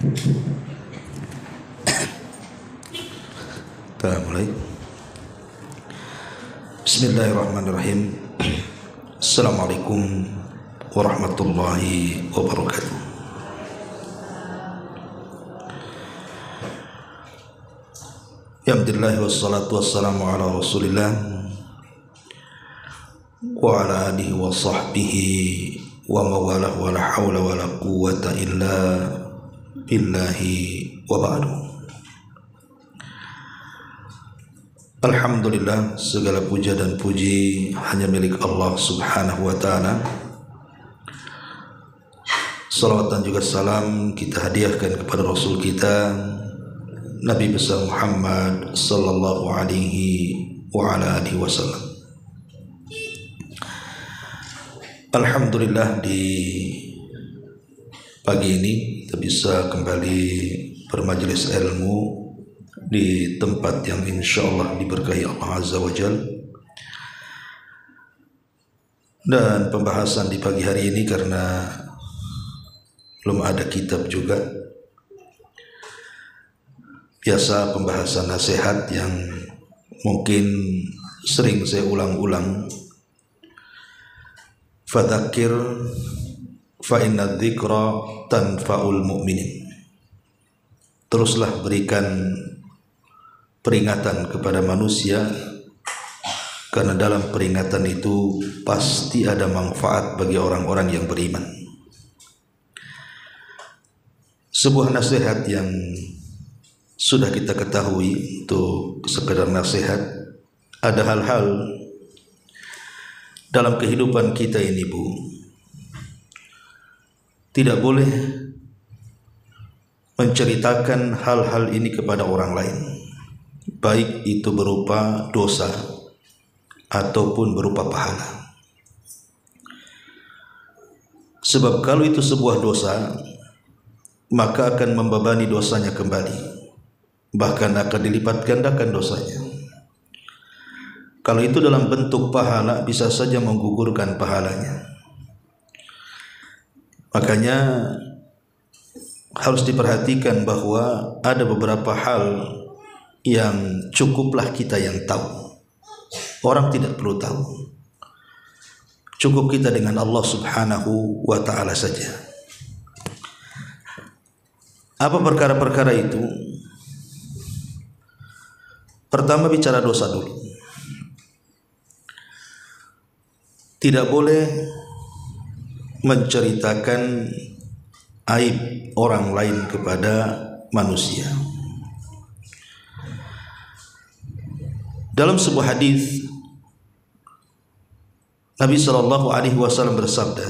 Kita mulai. Bismillahirrahmanirrahim. Assalamualaikum warahmatullahi wabarakatuh. Alhamdulillah wassalatu wassalamu ala Rasulillah wa ala alihi wa sahbihi wa mawalah wa la hawla wa la quwwata illa billahi wa ba'du. Alhamdulillah, segala puja dan puji hanya milik Allah subhanahu wa ta'ala. Salawat dan juga salam kita hadiahkan kepada Rasul kita Nabi besar Muhammad sallallahu alaihi wa ala alihi wasallam. Alhamdulillah, di pagi ini kita bisa kembali bermajelis ilmu di tempat yang insyaallah diberkahi Allah Azza wa Jal. Dan pembahasan di pagi hari ini karena belum ada kitab juga, biasa pembahasan nasihat yang mungkin sering saya ulang-ulang. Fadzakir fa inna dzikra tanfa'ul mu'minin. Teruslah berikan peringatan kepada manusia, karena dalam peringatan itu pasti ada manfaat bagi orang-orang yang beriman. Sebuah nasihat yang sudah kita ketahui itu sekedar nasihat. Ada hal-hal dalam kehidupan kita ini, Bu, tidak boleh menceritakan hal-hal ini kepada orang lain, baik itu berupa dosa ataupun berupa pahala. Sebab kalau itu sebuah dosa, maka akan membebani dosanya kembali, bahkan akan dilipat gandakan dosanya. Kalau itu dalam bentuk pahala, bisa saja menggugurkan pahalanya. Makanya harus diperhatikan bahwa ada beberapa hal yang cukuplah kita yang tahu. Orang tidak perlu tahu. Cukup kita dengan Allah subhanahu wa ta'ala saja. Apa perkara-perkara itu? Pertama, bicara dosa dulu. Tidak boleh menceritakan aib orang lain kepada manusia. Dalam sebuah hadis, Nabi sallallahu alaihi wasallam bersabda,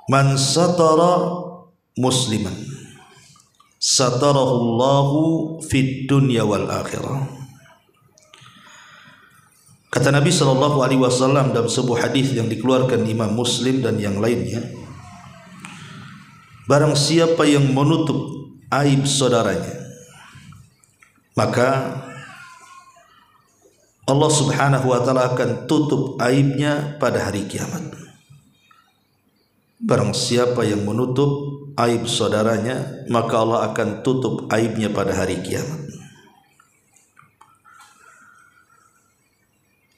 "Man satara musliman, satarahu Allahu fid dunya wal akhirah." Kata Nabi sallallahu alaihi wasallam dalam sebuah hadis yang dikeluarkan Imam Muslim dan yang lainnya, barang siapa yang menutup aib saudaranya, maka Allah subhanahu wa ta'ala akan tutup aibnya pada hari kiamat. Barang siapa yang menutup aib saudaranya, maka Allah akan tutup aibnya pada hari kiamat.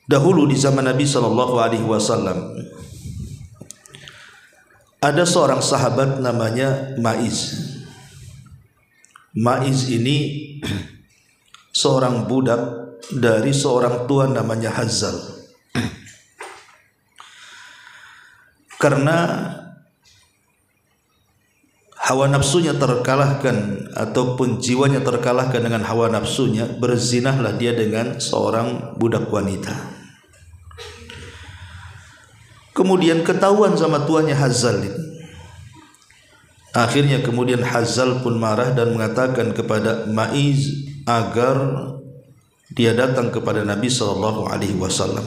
Dahulu di zaman Nabi sallallahu alaihi wasallam ada seorang sahabat namanya Maiz. Maiz ini seorang budak dari seorang tuan namanya Hazzal. Karena hawa nafsunya terkalahkan ataupun jiwanya terkalahkan dengan hawa nafsunya, berzinahlah dia dengan seorang budak wanita. Kemudian ketahuan sama tuannya Hazzal ini. Akhirnya kemudian Hazzal pun marah dan mengatakan kepada Maiz agar dia datang kepada Nabi sallallahu alaihi wasallam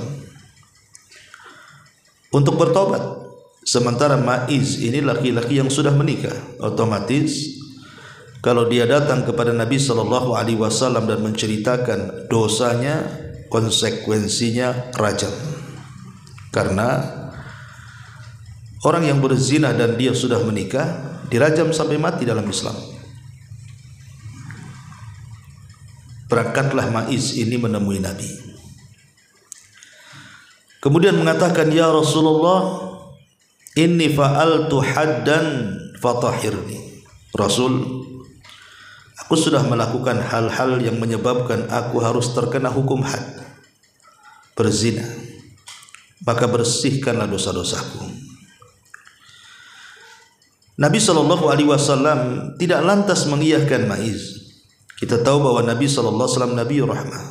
untuk bertobat. Sementara Maiz ini laki-laki yang sudah menikah, otomatis kalau dia datang kepada Nabi sallallahu alaihi wasallam dan menceritakan dosanya, konsekuensinya rajam. Karena orang yang berzina dan dia sudah menikah dirajam sampai mati dalam Islam. Berangkatlah Ma'iz ini menemui Nabi, kemudian mengatakan, ya Rasulullah, inni fa'altu haddan fatahhirni. Rasul, aku sudah melakukan hal-hal yang menyebabkan aku harus terkena hukum had, berzina, maka bersihkanlah dosa-dosaku. Nabi SAW tidak lantas mengiyakan Ma'iz. Kita tahu bahwa Nabi SAW Nabi rahmah,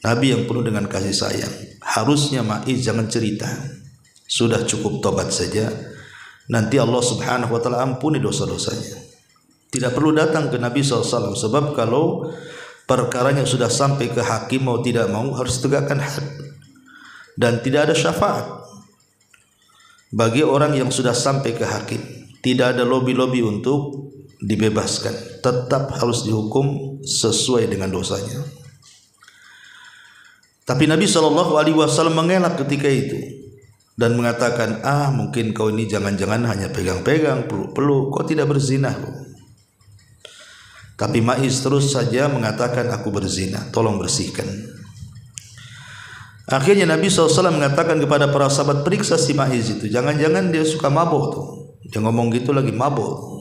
Nabi yang penuh dengan kasih sayang. Harusnya Ma'iz jangan cerita, sudah cukup tobat saja, nanti Allah Subhanahu wa ta'ala ampuni dosa-dosanya. Tidak perlu datang ke Nabi SAW, sebab kalau perkaranya sudah sampai ke hakim, mau tidak mau harus tegakkan had, dan tidak ada syafaat bagi orang yang sudah sampai ke hakim. Tidak ada lobby-lobby untuk dibebaskan, tetap harus dihukum sesuai dengan dosanya. Tapi Nabi SAW mengelak ketika itu dan mengatakan, mungkin kau ini jangan-jangan hanya pegang-pegang, peluk-peluk, kau tidak berzina. Tapi Ma'iz terus saja mengatakan, aku berzina, tolong bersihkan. Akhirnya Nabi SAW mengatakan kepada para sahabat, periksa si Ma'iz itu, jangan-jangan dia suka mabuk tuh, dia ngomong gitu lagi mabuk.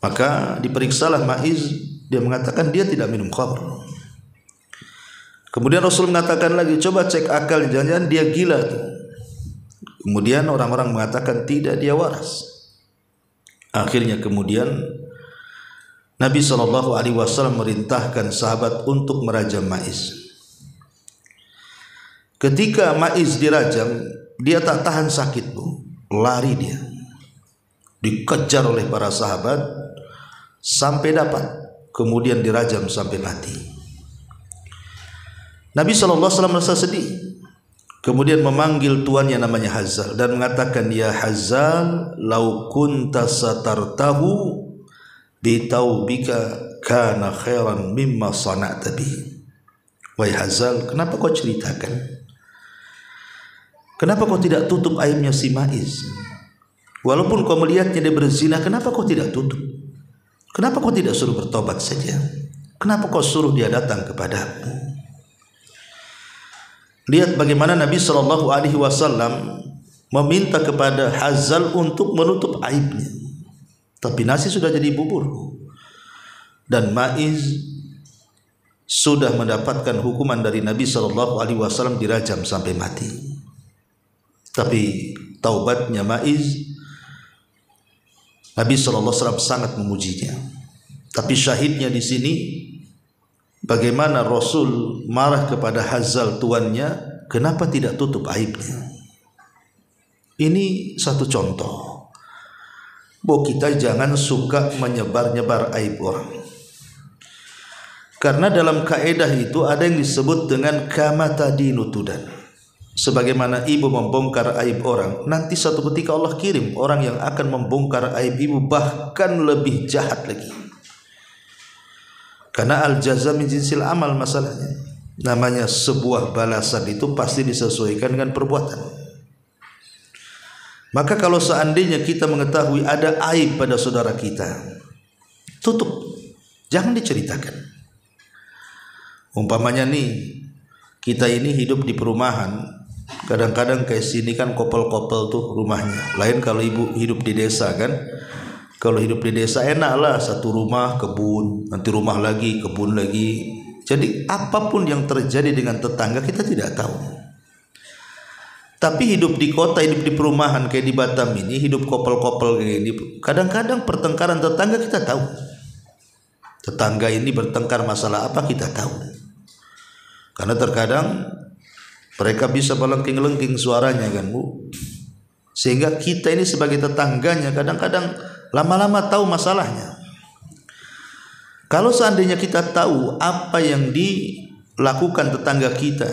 Maka diperiksalah Ma'iz, dia mengatakan dia tidak minum khamr. Kemudian Rasul mengatakan lagi, coba cek akal, jangan-jangan dia gila tuh. Kemudian orang-orang mengatakan tidak, dia waras. Akhirnya kemudian Nabi SAW merintahkan sahabat untuk merajam Ma'iz. Ketika Ma'iz dirajam, dia tak tahan sakit, Bu. Lari dia, dikejar oleh para sahabat sampai dapat, kemudian dirajam sampai mati. Nabi SAW merasa sedih, kemudian memanggil tuannya namanya Hazzal dan mengatakan, ya Hazzal, lau kunta satartahu bitaubika kana khairan mimma sana'ta bihi. Wahai Hazzal, kenapa kau ceritakan? Kenapa kau tidak tutup aibnya si Ma'iz? Walaupun kau melihatnya dia berzina, kenapa kau tidak tutup? Kenapa kau tidak suruh bertobat saja? Kenapa kau suruh dia datang kepadamu? Lihat bagaimana Nabi SAW meminta kepada Hazzal untuk menutup aibnya, tapi nasi sudah jadi bubur dan Ma'iz sudah mendapatkan hukuman dari Nabi SAW, dirajam sampai mati. Tapi taubatnya Ma'iz, Nabi SAW sangat memujinya. Tapi syahidnya di sini, bagaimana Rasul marah kepada Hazzal tuannya, kenapa tidak tutup aibnya? Ini satu contoh bahwa kita jangan suka menyebar-nyebar aib orang. Karena dalam kaedah itu ada yang disebut dengan kama tadinu tudan. Sebagaimana ibu membongkar aib orang, nanti satu ketika Allah kirim orang yang akan membongkar aib ibu, bahkan lebih jahat lagi. Karena al-jaza min jinsil amal masalahnya. Namanya sebuah balasan itu pasti disesuaikan dengan perbuatan. Maka kalau seandainya kita mengetahui ada aib pada saudara kita, tutup, jangan diceritakan. Umpamanya nih, kita ini hidup di perumahan, kadang-kadang kayak sini kan kopel-kopel tuh rumahnya. Lain kalau ibu hidup di desa kan. Kalau hidup di desa enaklah, satu rumah kebun, nanti rumah lagi, kebun lagi. Jadi apapun yang terjadi dengan tetangga kita tidak tahu. Tapi hidup di kota, hidup di perumahan kayak di Batam ini, hidup kopel-kopel kayak gini, kadang-kadang pertengkaran tetangga kita tahu. Tetangga ini bertengkar masalah apa kita tahu. Karena terkadang mereka bisa melengking-lengking suaranya kan, Bu. Sehingga kita ini sebagai tetangganya kadang-kadang lama-lama tahu masalahnya. Kalau seandainya kita tahu apa yang dilakukan tetangga kita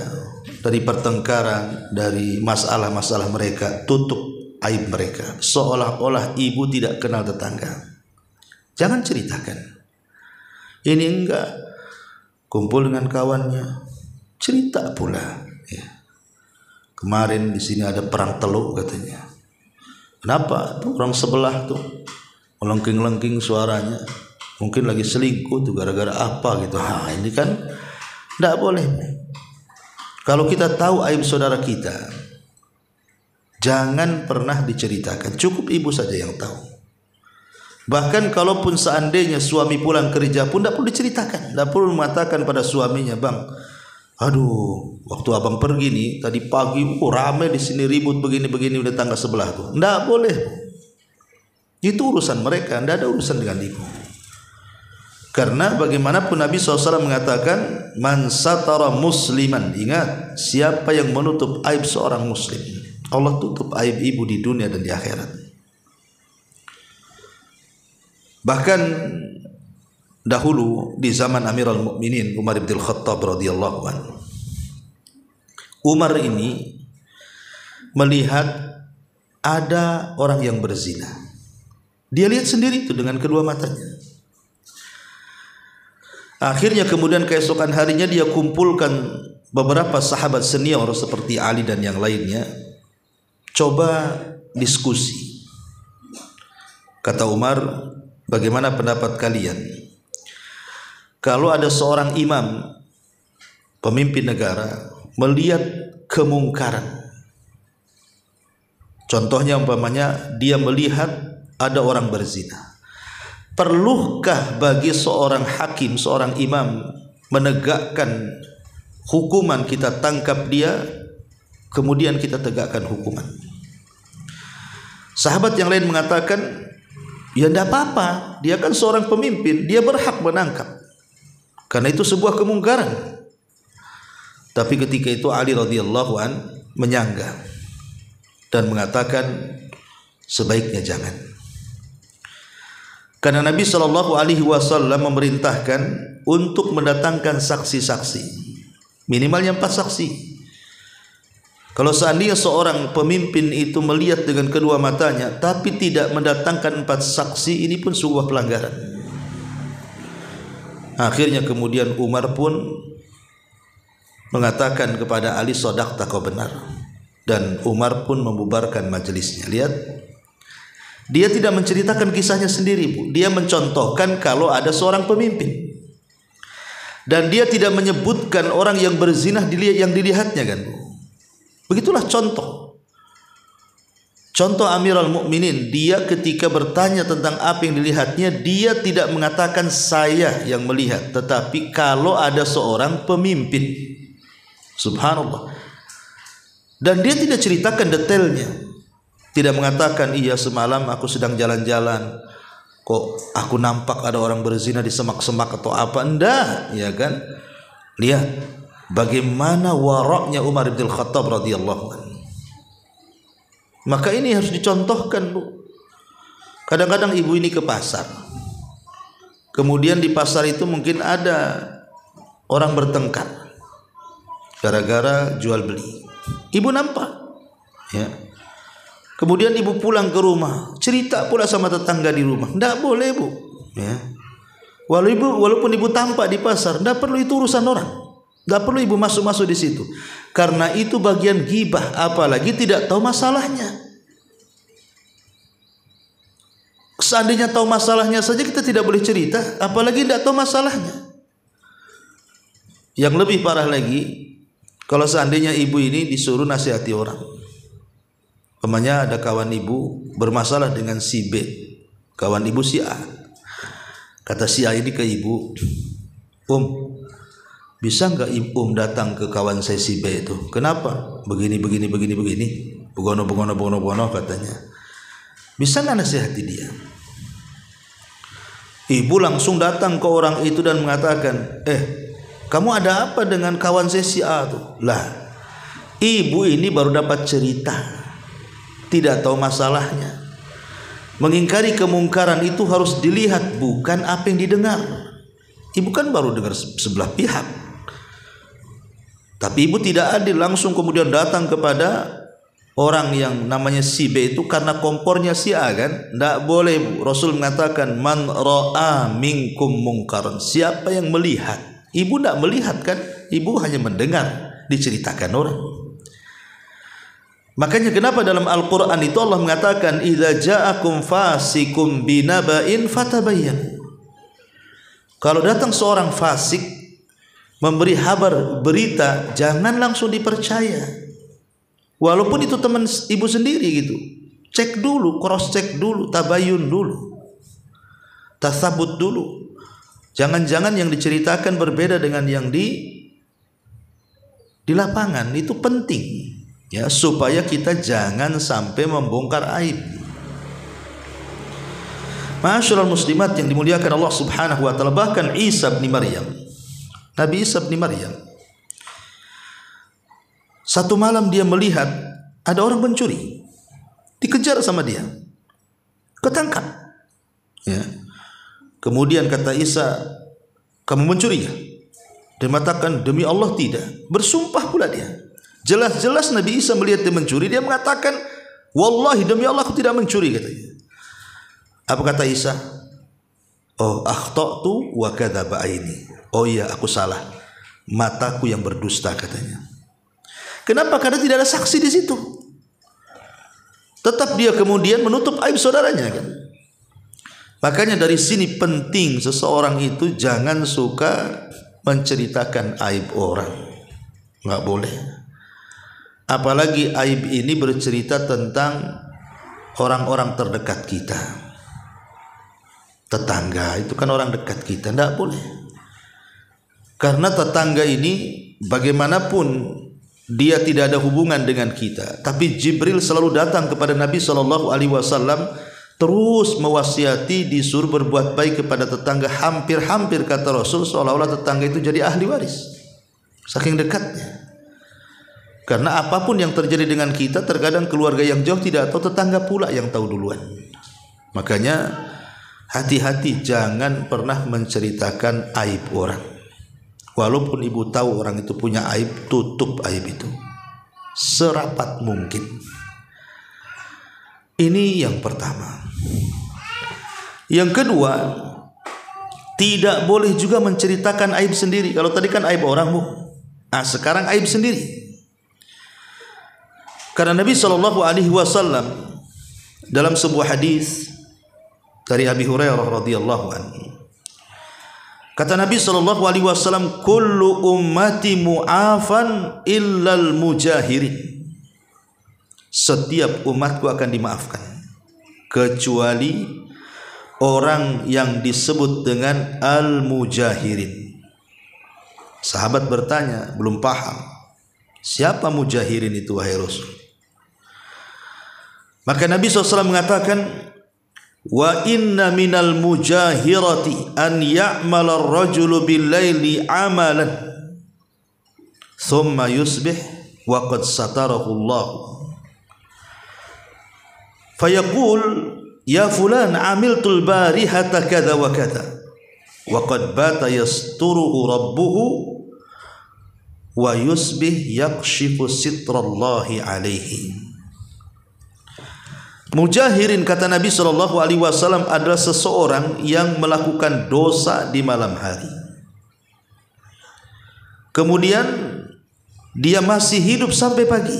dari pertengkaran, dari masalah-masalah mereka, tutup aib mereka, seolah-olah ibu tidak kenal tetangga. Jangan ceritakan. Ini enggak, kumpul dengan kawannya, cerita pula. Ya. Kemarin di sini ada perang teluk katanya. Kenapa? Tuh orang sebelah tuh melengking-lengking suaranya, mungkin lagi selingkuh tuh gara-gara apa gitu. Ini kan tidak boleh. Kalau kita tahu aib saudara kita, jangan pernah diceritakan, cukup ibu saja yang tahu. Bahkan kalaupun seandainya suami pulang kerja pun tidak perlu diceritakan, tidak perlu mengatakan pada suaminya, bang, aduh, waktu abang pergi nih tadi pagi, ramai di sini ribut begini-begini udah tangga sebelah tuh. Tidak boleh, itu urusan mereka, tidak ada urusan dengan ibu. Karena bagaimanapun Nabi SAW mengatakan, man satara musliman, ingat, siapa yang menutup aib seorang muslim, Allah tutup aib ibu di dunia dan di akhirat. Bahkan dahulu di zaman Amirul Mukminin Umar bin Khattab radhiyallahu anhu, Umar ini melihat ada orang yang berzina. Dia lihat sendiri itu dengan kedua matanya. Akhirnya kemudian keesokan harinya dia kumpulkan beberapa sahabat senior seperti Ali dan yang lainnya, coba diskusi. Kata Umar, bagaimana pendapat kalian kalau ada seorang imam, pemimpin negara, melihat kemungkaran? Contohnya umpamanya dia melihat ada orang berzina. Perlukah bagi seorang hakim, seorang imam menegakkan hukuman, kita tangkap dia, kemudian kita tegakkan hukuman? Sahabat yang lain mengatakan, ya tidak apa-apa, dia kan seorang pemimpin, dia berhak menangkap, karena itu sebuah kemungkaran. Tapi ketika itu Ali radhiyallahu an menyanggah dan mengatakan sebaiknya jangan. Karena Nabi SAW memerintahkan untuk mendatangkan saksi-saksi, minimalnya 4 saksi. Kalau seandainya seorang pemimpin itu melihat dengan kedua matanya tapi tidak mendatangkan 4 saksi, ini pun sebuah pelanggaran. Akhirnya kemudian Umar pun mengatakan kepada Ali, shadaqta, kau benar. Dan Umar pun membubarkan majelisnya. Lihat, dia tidak menceritakan kisahnya sendiri, Bu. Dia mencontohkan kalau ada seorang pemimpin, dan dia tidak menyebutkan orang yang berzina yang dilihatnya, kan, Bu. Begitulah contoh Amirul Mukminin. Dia ketika bertanya tentang apa yang dilihatnya, dia tidak mengatakan saya yang melihat, tetapi kalau ada seorang pemimpin. Subhanallah. Dan dia tidak ceritakan detailnya, tidak mengatakan, iya semalam aku sedang jalan-jalan, kok aku nampak ada orang berzina di semak-semak atau apa. Enggak, ya kan? Lihat bagaimana waraknya Umar bin Khattab radhiyallahu anhu. Maka ini harus dicontohkan, Bu. Kadang-kadang ibu ini ke pasar, kemudian di pasar itu mungkin ada orang bertengkar gara-gara jual beli. Ibu nampak, ya. Kemudian ibu pulang ke rumah, cerita pula sama tetangga di rumah. Tidak boleh, Bu, ya. Walaupun ibu tampak di pasar, tidak perlu, itu urusan orang. Tidak perlu ibu masuk-masuk di situ, karena itu bagian ghibah, apalagi tidak tahu masalahnya. Seandainya tahu masalahnya saja kita tidak boleh cerita, apalagi tidak tahu masalahnya. Yang lebih parah lagi, kalau seandainya ibu ini disuruh nasihati orang. Umpamanya ada kawan ibu bermasalah dengan si B, kawan ibu si A. Kata si A ini ke ibu, bisa nggak datang ke kawan saya si B itu? Kenapa? Begini, begono katanya. Bisa nggak nasihati dia? Ibu langsung datang ke orang itu dan mengatakan, kamu ada apa dengan kawan saya si A tuh? Lah, ibu ini baru dapat cerita, tidak tahu masalahnya. Mengingkari kemungkaran itu harus dilihat, bukan apa yang didengar. Ibu kan baru dengar sebelah pihak. Tapi ibu tidak adil, langsung kemudian datang kepada orang yang namanya si B itu karena kompornya si A, kan? Tidak boleh, Bu. Rasul mengatakan, man ra'a minkum mungkaran, siapa yang melihat. Ibu tidak melihat, kan? Ibu hanya mendengar diceritakan orang. Makanya kenapa dalam Al-Quran itu Allah mengatakan idza ja'akum fasikum binaba'in fatabayyan. Kalau datang seorang fasik memberi kabar berita, jangan langsung dipercaya. Walaupun itu teman ibu sendiri gitu. Cek dulu, cross check dulu, tabayun dulu. Tasabut dulu. Jangan-jangan yang diceritakan berbeda dengan yang di lapangan. Itu penting. Ya, supaya kita jangan sampai membongkar aib. Ma'asyiral muslimat yang dimuliakan Allah Subhanahu wa taala, bahkan Isa bin Maryam, Nabi Isa bin Maryam, satu malam dia melihat ada orang mencuri, dikejar sama dia, ketangkap. Ya. Kemudian kata Isa, kamu mencuri ya? Dia mengatakan, demi Allah tidak. Bersumpah pula dia. Jelas-jelas Nabi Isa melihat dia mencuri, dia mengatakan, wallahi demi Allah aku tidak mencuri, katanya. Apa kata Isa? Oh, akhtatu wa kadzaba aini. Oh iya, aku salah. Mataku yang berdusta, katanya. Kenapa? Karena tidak ada saksi di situ. Tetap dia kemudian menutup aib saudaranya, kan? Makanya dari sini penting seseorang itu jangan suka menceritakan aib orang. Enggak boleh. Apalagi aib ini bercerita tentang orang-orang terdekat kita. Tetangga itu kan orang dekat kita, tidak boleh. Karena tetangga ini bagaimanapun dia tidak ada hubungan dengan kita, tapi Jibril selalu datang kepada Nabi SAW terus mewasiati disuruh berbuat baik kepada tetangga. Hampir-hampir kata Rasul seolah-olah tetangga itu jadi ahli waris, saking dekatnya. Karena apapun yang terjadi dengan kita, terkadang keluarga yang jauh tidak tahu, tetangga pula yang tahu duluan. Makanya hati-hati, jangan pernah menceritakan aib orang. Walaupun ibu tahu orang itu punya aib, tutup aib itu serapat mungkin. Ini yang pertama. Yang kedua, tidak boleh juga menceritakan aib sendiri. Kalau tadi kan aib orang, Bu. Nah, sekarang aib sendiri. Karena Nabi SAW dalam sebuah hadis dari Abi Hurairah radhiyallahu anhu, kata Nabi SAW, kullu ummati mu'afan illal mujahirin. Setiap umatku akan dimaafkan kecuali orang yang disebut dengan al-mujahirin. Sahabat bertanya, belum paham, siapa mujahirin itu wahai Rasul? Maka Nabi SAW mengatakan, wa inna minal mujahirati an ya'mala ar-rajulu bil-laili amalan thumma yusbih wa qad satarahu Allah fayaqul ya fulan amiltul barihata kadha wa kadha wa qad bata yasturuhu rabbuhu wa yusbih yakshifu sitrallahi alaihi. Mujahirin, kata Nabi SAW, adalah seseorang yang melakukan dosa di malam hari. Kemudian dia masih hidup sampai pagi.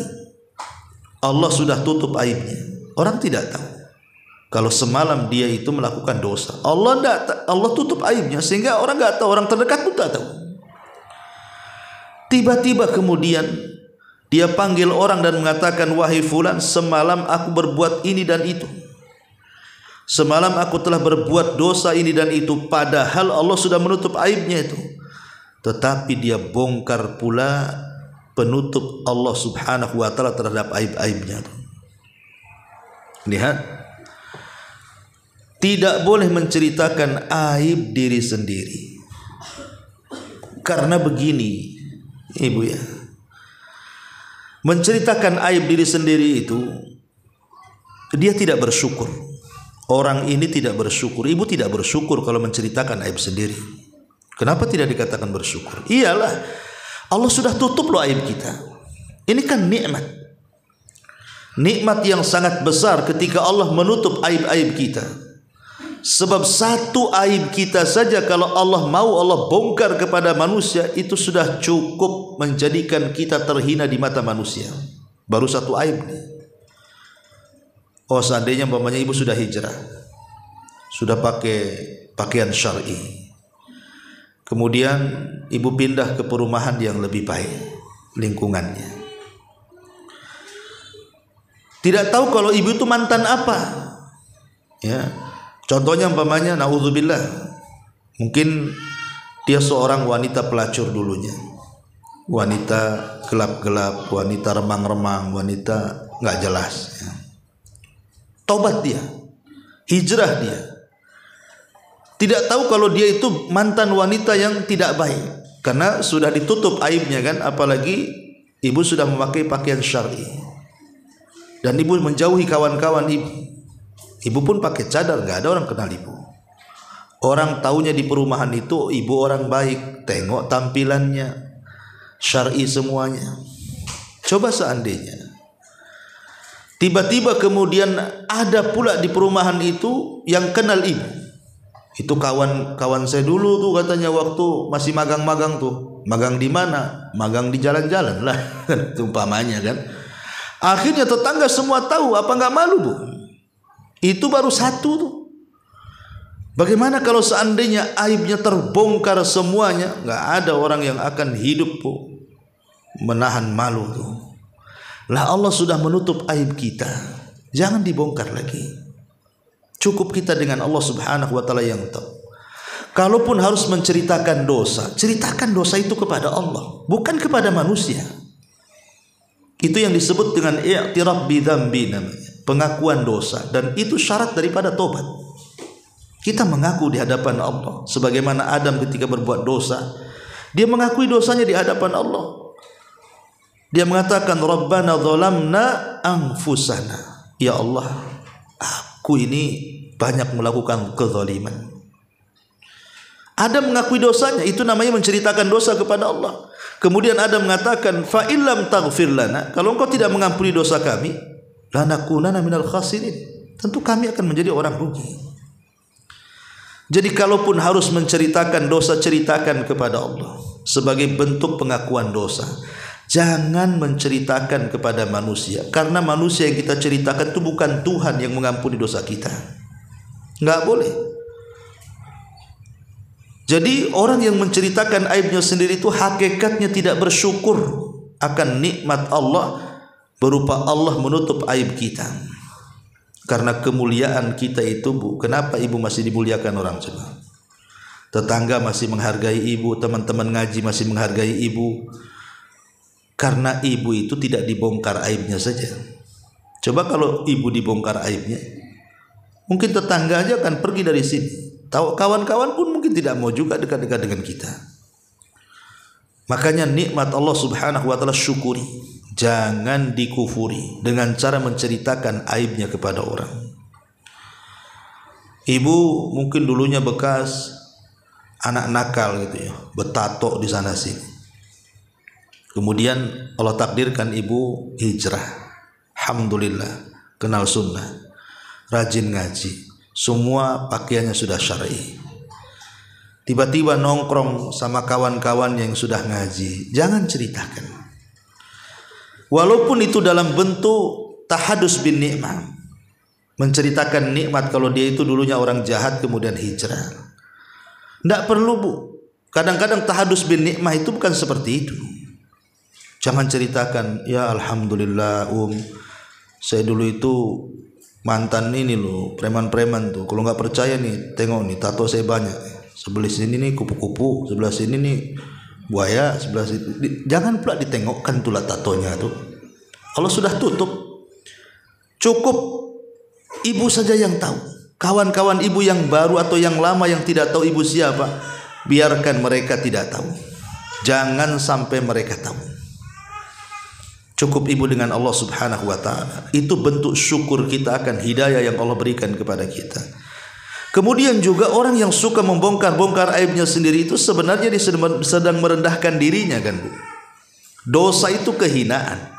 Allah sudah tutup aibnya. Orang tidak tahu kalau semalam dia itu melakukan dosa. Allah tutup aibnya sehingga orang tidak tahu, orang terdekat pun tak tahu. Tiba-tiba kemudian dia panggil orang dan mengatakan, wahai fulan, semalam aku berbuat ini dan itu. Semalam aku telah berbuat dosa ini dan itu. Padahal Allah sudah menutup aibnya itu. Tetapi dia bongkar pula penutup Allah Subhanahu wa ta'ala terhadap aib-aibnya. Lihat. Tidak boleh menceritakan aib diri sendiri. Karena begini, ibu ya, menceritakan aib diri sendiri itu, dia tidak bersyukur. Orang ini tidak bersyukur. Ibu tidak bersyukur kalau menceritakan aib sendiri. Kenapa tidak dikatakan bersyukur? Iyalah, Allah sudah tutup loh aib kita. Ini kan nikmat. Nikmat yang sangat besar ketika Allah menutup aib-aib kita. Sebab satu aib kita saja kalau Allah mau Allah bongkar kepada manusia, itu sudah cukup menjadikan kita terhina di mata manusia. baru satu aib nih. Oh, seandainya umpamanya ibu sudah hijrah, sudah pakai pakaian syar'i, kemudian ibu pindah ke perumahan yang lebih baik lingkungannya, tidak tahu kalau ibu itu mantan apa, ya. Contohnya umpamanya, naudzubillah, mungkin dia seorang wanita pelacur dulunya, wanita gelap-gelap, wanita remang-remang, wanita nggak jelas, ya. Taubat dia, hijrah dia, tidak tahu kalau dia itu mantan wanita yang tidak baik, karena sudah ditutup aibnya kan. Apalagi ibu sudah memakai pakaian syar'i dan ibu menjauhi kawan-kawan ibu. Ibu pun pakai cadar, nggak ada orang kenal ibu. Orang taunya di perumahan itu ibu orang baik, tengok tampilannya syar'i semuanya. Coba seandainya tiba-tiba kemudian ada pula di perumahan itu yang kenal ibu. Itu kawan-kawan saya dulu tuh, katanya waktu masih magang-magang tuh. Magang di mana? Magang di jalan-jalan lah, umpamanya kan. Akhirnya tetangga semua tahu, apa nggak malu, Bu? Itu baru satu tuh. Bagaimana kalau seandainya aibnya terbongkar semuanya? Nggak ada orang yang akan hidup, Bu, menahan malu tuh. Lah Allah sudah menutup aib kita, jangan dibongkar lagi. Cukup kita dengan Allah Subhanahu wa taala yang tahu. Kalaupun harus menceritakan dosa, ceritakan dosa itu kepada Allah, bukan kepada manusia. Itu yang disebut dengan i'tiraf bidzambi namanya, pengakuan dosa, dan itu syarat daripada tobat. Kita mengaku di hadapan Allah, sebagaimana Adam ketika berbuat dosa, dia mengakui dosanya di hadapan Allah. Dia mengatakan, Rabbana zalamna anfusana. Ya Allah, aku ini banyak melakukan kezaliman. Adam mengakui dosanya, itu namanya menceritakan dosa kepada Allah. Kemudian Adam mengatakan, fa illam taghfir lana, kalau engkau tidak mengampuni dosa kami, lanakunanna minal khasirin, tentu kami akan menjadi orang rugi. Jadi kalaupun harus menceritakan dosa, ceritakan kepada Allah sebagai bentuk pengakuan dosa. Jangan menceritakan kepada manusia, karena manusia yang kita ceritakan itu bukan Tuhan yang mengampuni dosa kita. Nggak boleh. Jadi orang yang menceritakan aibnya sendiri itu hakikatnya tidak bersyukur akan nikmat Allah berupa Allah menutup aib kita. Karena kemuliaan kita itu, Bu, kenapa ibu masih dimuliakan orang coba? Tetangga masih menghargai ibu, teman-teman ngaji masih menghargai ibu. Karena ibu itu tidak dibongkar aibnya saja. Coba kalau ibu dibongkar aibnya, mungkin tetangga aja akan pergi dari sini. Kawan-kawan pun mungkin tidak mau juga dekat-dekat dengan kita. Makanya nikmat Allah Subhanahu wa taala syukuri, jangan dikufuri dengan cara menceritakan aibnya kepada orang. Ibu mungkin dulunya bekas anak nakal gitu ya, betato di sana sini. Kemudian Allah takdirkan ibu hijrah, alhamdulillah, kenal sunnah, rajin ngaji, semua pakaiannya sudah syar'i. Tiba-tiba nongkrong sama kawan-kawan yang sudah ngaji, jangan ceritakan. Walaupun itu dalam bentuk tahadus bin nikmah, menceritakan nikmat kalau dia itu dulunya orang jahat kemudian hijrah. Tidak perlu, Bu. Kadang-kadang tahadus bin nikmah itu bukan seperti itu. Jangan ceritakan, ya alhamdulillah saya dulu itu mantan ini loh, preman-preman tuh. Kalau nggak percaya nih, tengok nih tato saya banyak. Sebelah sini nih kupu-kupu, sebelah sini nih buaya, sebelah sini. Jangan pula ditengokkan tulah tatonya tuh. Allah sudah tutup. Cukup ibu saja yang tahu. Kawan-kawan ibu yang baru atau yang lama yang tidak tahu ibu siapa, biarkan mereka tidak tahu. Jangan sampai mereka tahu. Cukup ibu dengan Allah Subhanahu wa taala. Itu bentuk syukur kita akan hidayah yang Allah berikan kepada kita. Kemudian juga orang yang suka membongkar-bongkar aibnya sendiri itu sebenarnya dia sedang merendahkan dirinya kan, Bu. Dosa itu kehinaan.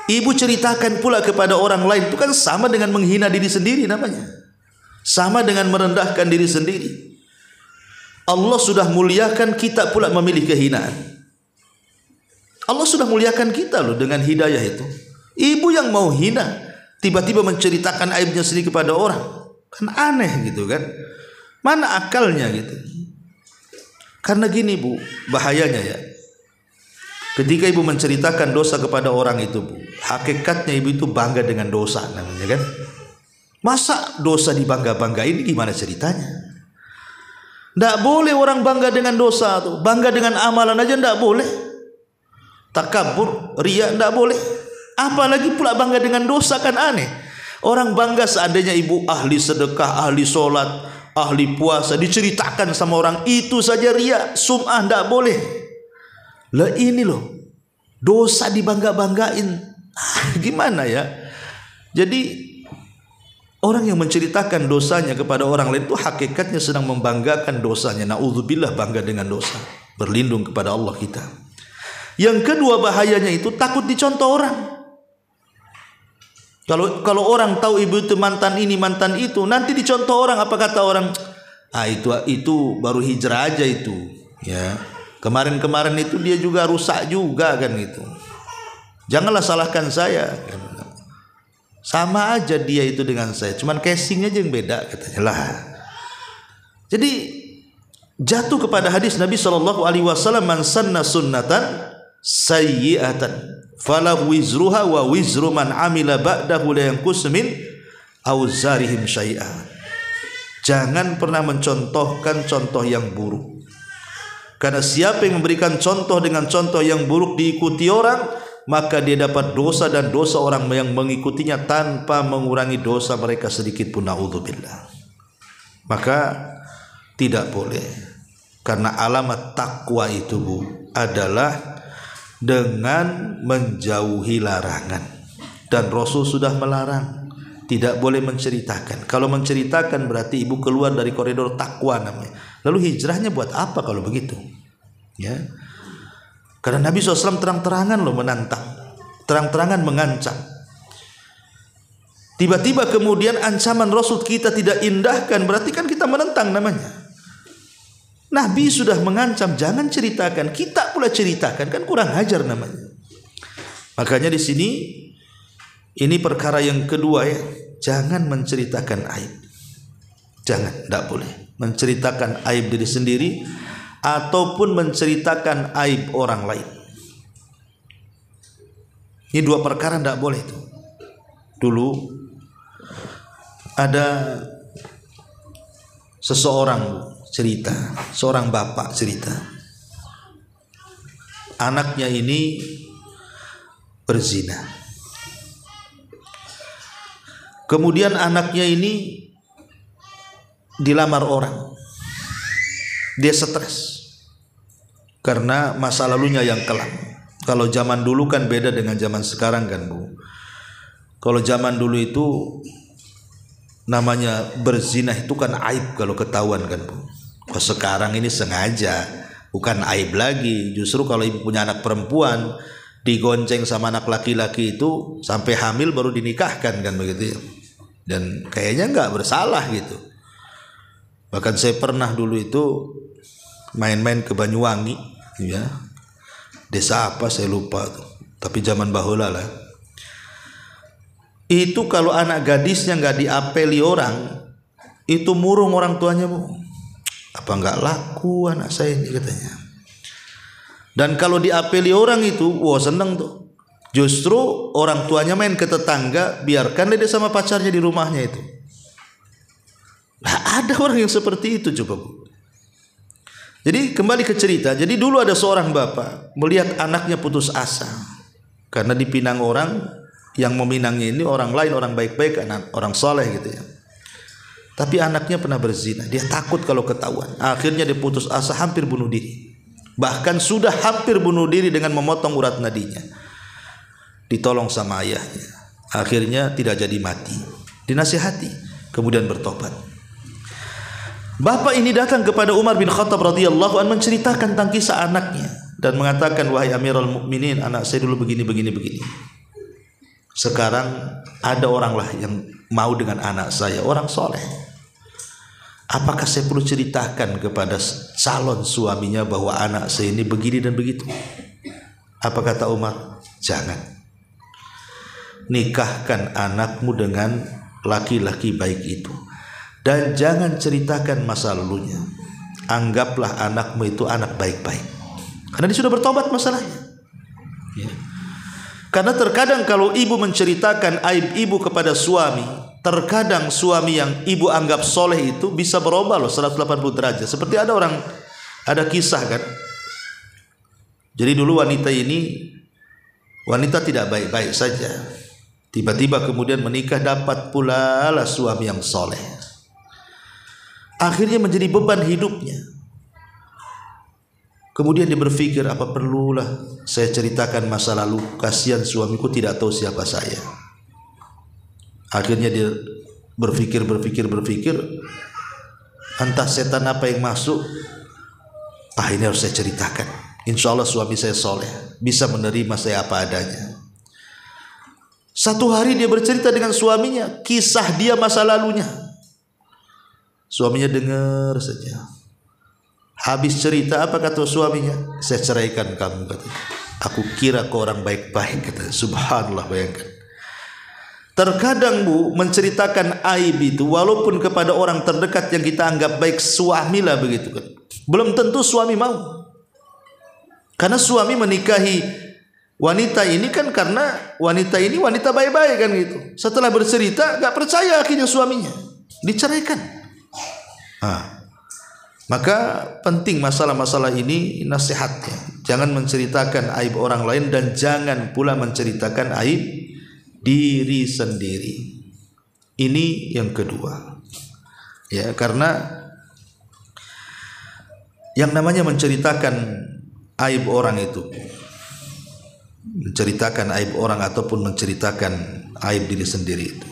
Ibu ceritakan pula kepada orang lain, itu kan sama dengan menghina diri sendiri namanya. Sama dengan merendahkan diri sendiri. Allah sudah muliakan, kita pula memilih kehinaan. Allah sudah muliakan kita loh dengan hidayah itu. Ibu yang mau hina tiba-tiba menceritakan aibnya sendiri kepada orang, kan aneh gitu kan. Mana akalnya gitu. Karena gini Bu, bahayanya ya. Ketika ibu menceritakan dosa kepada orang itu Bu, hakikatnya ibu itu bangga dengan dosa namanya kan. Masa dosa dibangga-banggain, gimana ceritanya? Tidak boleh orang bangga dengan dosa tuh. Bangga dengan amalan aja tidak boleh. Takabur, riya tidak boleh. Apalagi pula bangga dengan dosa, kan aneh. Orang bangga seandainya ibu ahli sedekah, ahli sholat, ahli puasa, diceritakan sama orang, itu saja riya, sum'ah, tidak boleh. Lah ini loh, dosa dibangga-banggain. Gimana ya? Jadi orang yang menceritakan dosanya kepada orang lain itu hakikatnya sedang membanggakan dosanya. Na'udzubillah, bangga dengan dosa. Berlindung kepada Allah kita. Yang kedua bahayanya itu takut dicontoh orang. Kalau orang tahu ibu itu mantan ini mantan itu, nanti dicontoh orang, apa kata orang? Ah itu baru hijrah aja itu, ya. Kemarin itu dia juga rusak juga kan gitu. Janganlah salahkan saya. Sama aja dia itu dengan saya, cuman casingnya aja yang beda katanya lah. Jadi jatuh kepada hadis Nabi SAW, man sanna sunnatan sayyi'atan falahu wizruha wa wizru man amila ba'dahu la yanqus min auzarihim syai'a. Jangan pernah mencontohkan contoh yang buruk, karena siapa yang memberikan contoh dengan contoh yang buruk diikuti orang, maka dia dapat dosa dan dosa orang yang mengikutinya tanpa mengurangi dosa mereka sedikit pun. Na'udzubillah. Maka tidak boleh, karena alamat takwa itu Bu adalah dengan menjauhi larangan, dan Rasul sudah melarang, tidak boleh menceritakan. Kalau menceritakan berarti ibu keluar dari koridor takwa namanya. Lalu hijrahnya buat apa kalau begitu? Ya, karena Nabi SAW terang-terangan loh menantang, terang-terangan mengancam. Tiba-tiba kemudian ancaman Rasul kita tidak indahkan, berarti kan kita menentang namanya. Nabi sudah mengancam, jangan ceritakan, kita pula ceritakan, kan kurang ajar namanya. Makanya di sini ini perkara yang kedua ya, jangan menceritakan aib. Jangan, tidak boleh menceritakan aib diri sendiri ataupun menceritakan aib orang lain. Ini dua perkara tidak boleh itu. Dulu ada seseorang cerita, seorang bapak cerita, anaknya ini berzina. Kemudian anaknya ini dilamar orang. Dia stres karena masa lalunya yang kelam. Kalau zaman dulu kan beda dengan zaman sekarang kan Bu. Kalau zaman dulu itu namanya berzina itu kan aib kalau ketahuan kan Bu. Kalau sekarang ini sengaja, bukan aib lagi. Justru kalau ibu punya anak perempuan digonceng sama anak laki-laki itu sampai hamil baru dinikahkan kan begitu ya. Dan kayaknya nggak bersalah gitu. Bahkan saya pernah dulu itu main-main ke Banyuwangi ya. Desa apa saya lupa tuh. Tapi zaman bahula lah. Itu kalau anak gadisnya nggak diapeli orang, itu murung orang tuanya Bu. Apa nggak laku anak saya ini katanya. Dan kalau diapeli orang itu, wah seneng tuh. Justru orang tuanya main ke tetangga, biarkan dia sama pacarnya di rumahnya itu. Nah, ada orang yang seperti itu coba Bu. Jadi kembali ke cerita. Jadi dulu ada seorang bapak melihat anaknya putus asa karena dipinang orang, yang meminangnya ini orang lain, orang baik-baik, orang soleh gitu ya. Tapi anaknya pernah berzina. Dia takut kalau ketahuan. Akhirnya dia putus asa, hampir bunuh diri. Bahkan sudah hampir bunuh diri dengan memotong urat nadinya. Ditolong sama ayahnya. Akhirnya tidak jadi mati. Dinasihati, kemudian bertobat. Bapak ini datang kepada Umar bin Khattab radhiyallahu anhu menceritakan tentang kisah anaknya dan mengatakan, wahai Amirul Mukminin, anak saya dulu begini. Sekarang ada orang lah yang mau dengan anak saya, orang soleh. Apakah saya perlu ceritakan kepada calon suaminya bahwa anak saya ini begini dan begitu? Apa kata Umar? Jangan. nikahkan anakmu dengan laki-laki baik itu, dan jangan ceritakan masa lalunya. Anggaplah anakmu itu anak baik-baik, karena dia sudah bertobat masalahnya. Ya. Karena terkadang kalau ibu menceritakan aib ibu kepada suami, terkadang suami yang ibu anggap soleh itu bisa berubah loh 180 derajat. Seperti ada kisah kan. Jadi dulu wanita tidak baik-baik saja. Tiba-tiba kemudian menikah, dapat pula lah suami yang soleh. Akhirnya menjadi beban hidupnya. Kemudian dia berpikir, apa perlulah saya ceritakan masa lalu, kasihan suamiku tidak tahu siapa saya. Akhirnya dia berpikir, entah setan apa yang masuk, ini harus saya ceritakan. Insya Allah suami saya soleh, bisa menerima saya apa adanya. Satu hari dia bercerita dengan suaminya, kisah dia masa lalunya. Suaminya dengar saja. Habis cerita, apa kata suaminya? Saya ceraikan kamu, katanya. Aku kira kau orang baik-baik, katanya. Subhanallah, bayangkan. Terkadang Bu, menceritakan aib itu walaupun kepada orang terdekat yang kita anggap baik, suamilah begitu kan. Belum tentu suami mau. Karena suami menikahi wanita ini kan karena wanita ini wanita baik-baik kan gitu. Setelah bercerita gak percaya akhirnya suaminya, diceraikan. Maka penting masalah-masalah ini nasihatnya. Jangan menceritakan aib orang lain dan jangan pula menceritakan aib diri sendiri. Ini yang kedua. Ya, karena yang namanya menceritakan aib orang itu, menceritakan aib orang ataupun menceritakan aib diri sendiri itu,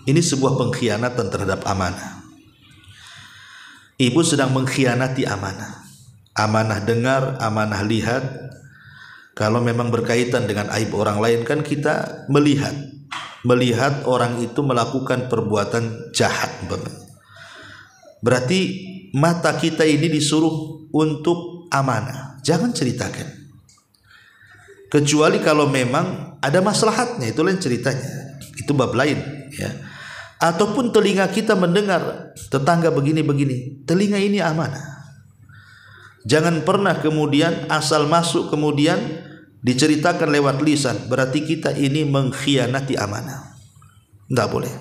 ini sebuah pengkhianatan terhadap amanah. Ibu sedang mengkhianati amanah. Amanah dengar, amanah lihat. Kalau memang berkaitan dengan aib orang lain kan kita melihat orang itu melakukan perbuatan jahat. Berarti mata kita ini disuruh untuk amanah. Jangan ceritakan. Kecuali kalau memang ada maslahatnya, itu lain ceritanya. Itu bab lain, ya. Ataupun telinga kita mendengar tetangga begini-begini, telinga ini amanah. Jangan pernah kemudian asal masuk kemudian diceritakan lewat lisan, berarti kita ini mengkhianati amanah. Tidak boleh.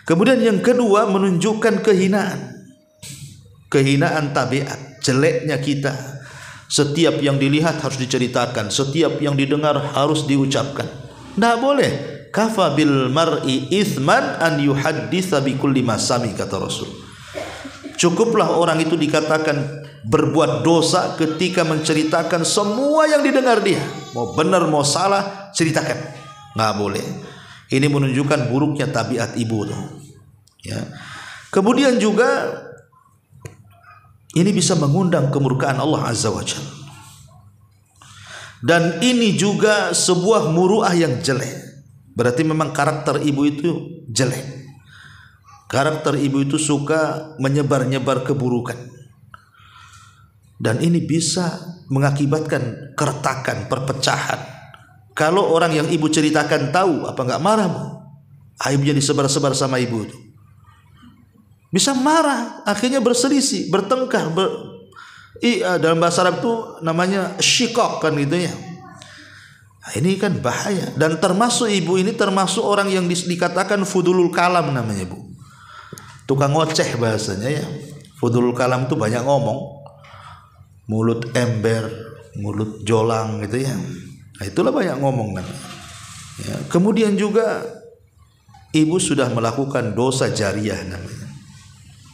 Kemudian yang kedua, menunjukkan kehinaan tabiat, jeleknya kita. Setiap yang dilihat harus diceritakan, setiap yang didengar harus diucapkan. Tidak boleh. Kafa bil mar'i ithman an yuhadditsa bi kulli ma sami, kata Rasul. Cukuplah orang itu dikatakan berbuat dosa ketika menceritakan semua yang didengar dia. Mau benar mau salah ceritakan. Nggak boleh. Ini menunjukkan buruknya tabiat ibu tuh. Ya. Kemudian juga ini bisa mengundang kemurkaan Allah Azza wa Jalla. Dan ini juga sebuah muruah yang jelek. Berarti memang karakter ibu itu jelek. Karakter ibu itu suka menyebar-nyebar keburukan. Dan ini bisa mengakibatkan keretakan, perpecahan. Kalau orang yang ibu ceritakan tahu, apa enggak marah? Aibnya disebar-sebar sama ibu itu. Bisa marah, akhirnya berselisih, bertengkar. Dalam bahasa Arab itu namanya syikok kan gitu ya. Nah, ini kan bahaya. Dan termasuk ibu ini termasuk orang yang dikatakan fudulul kalam namanya, Bu. Tukang ngoceh bahasanya ya. Fudulul kalam itu banyak ngomong. Mulut ember, mulut jolang gitu ya. Nah, itulah banyak ngomong kan. Ya, kemudian juga ibu sudah melakukan dosa jariah namanya.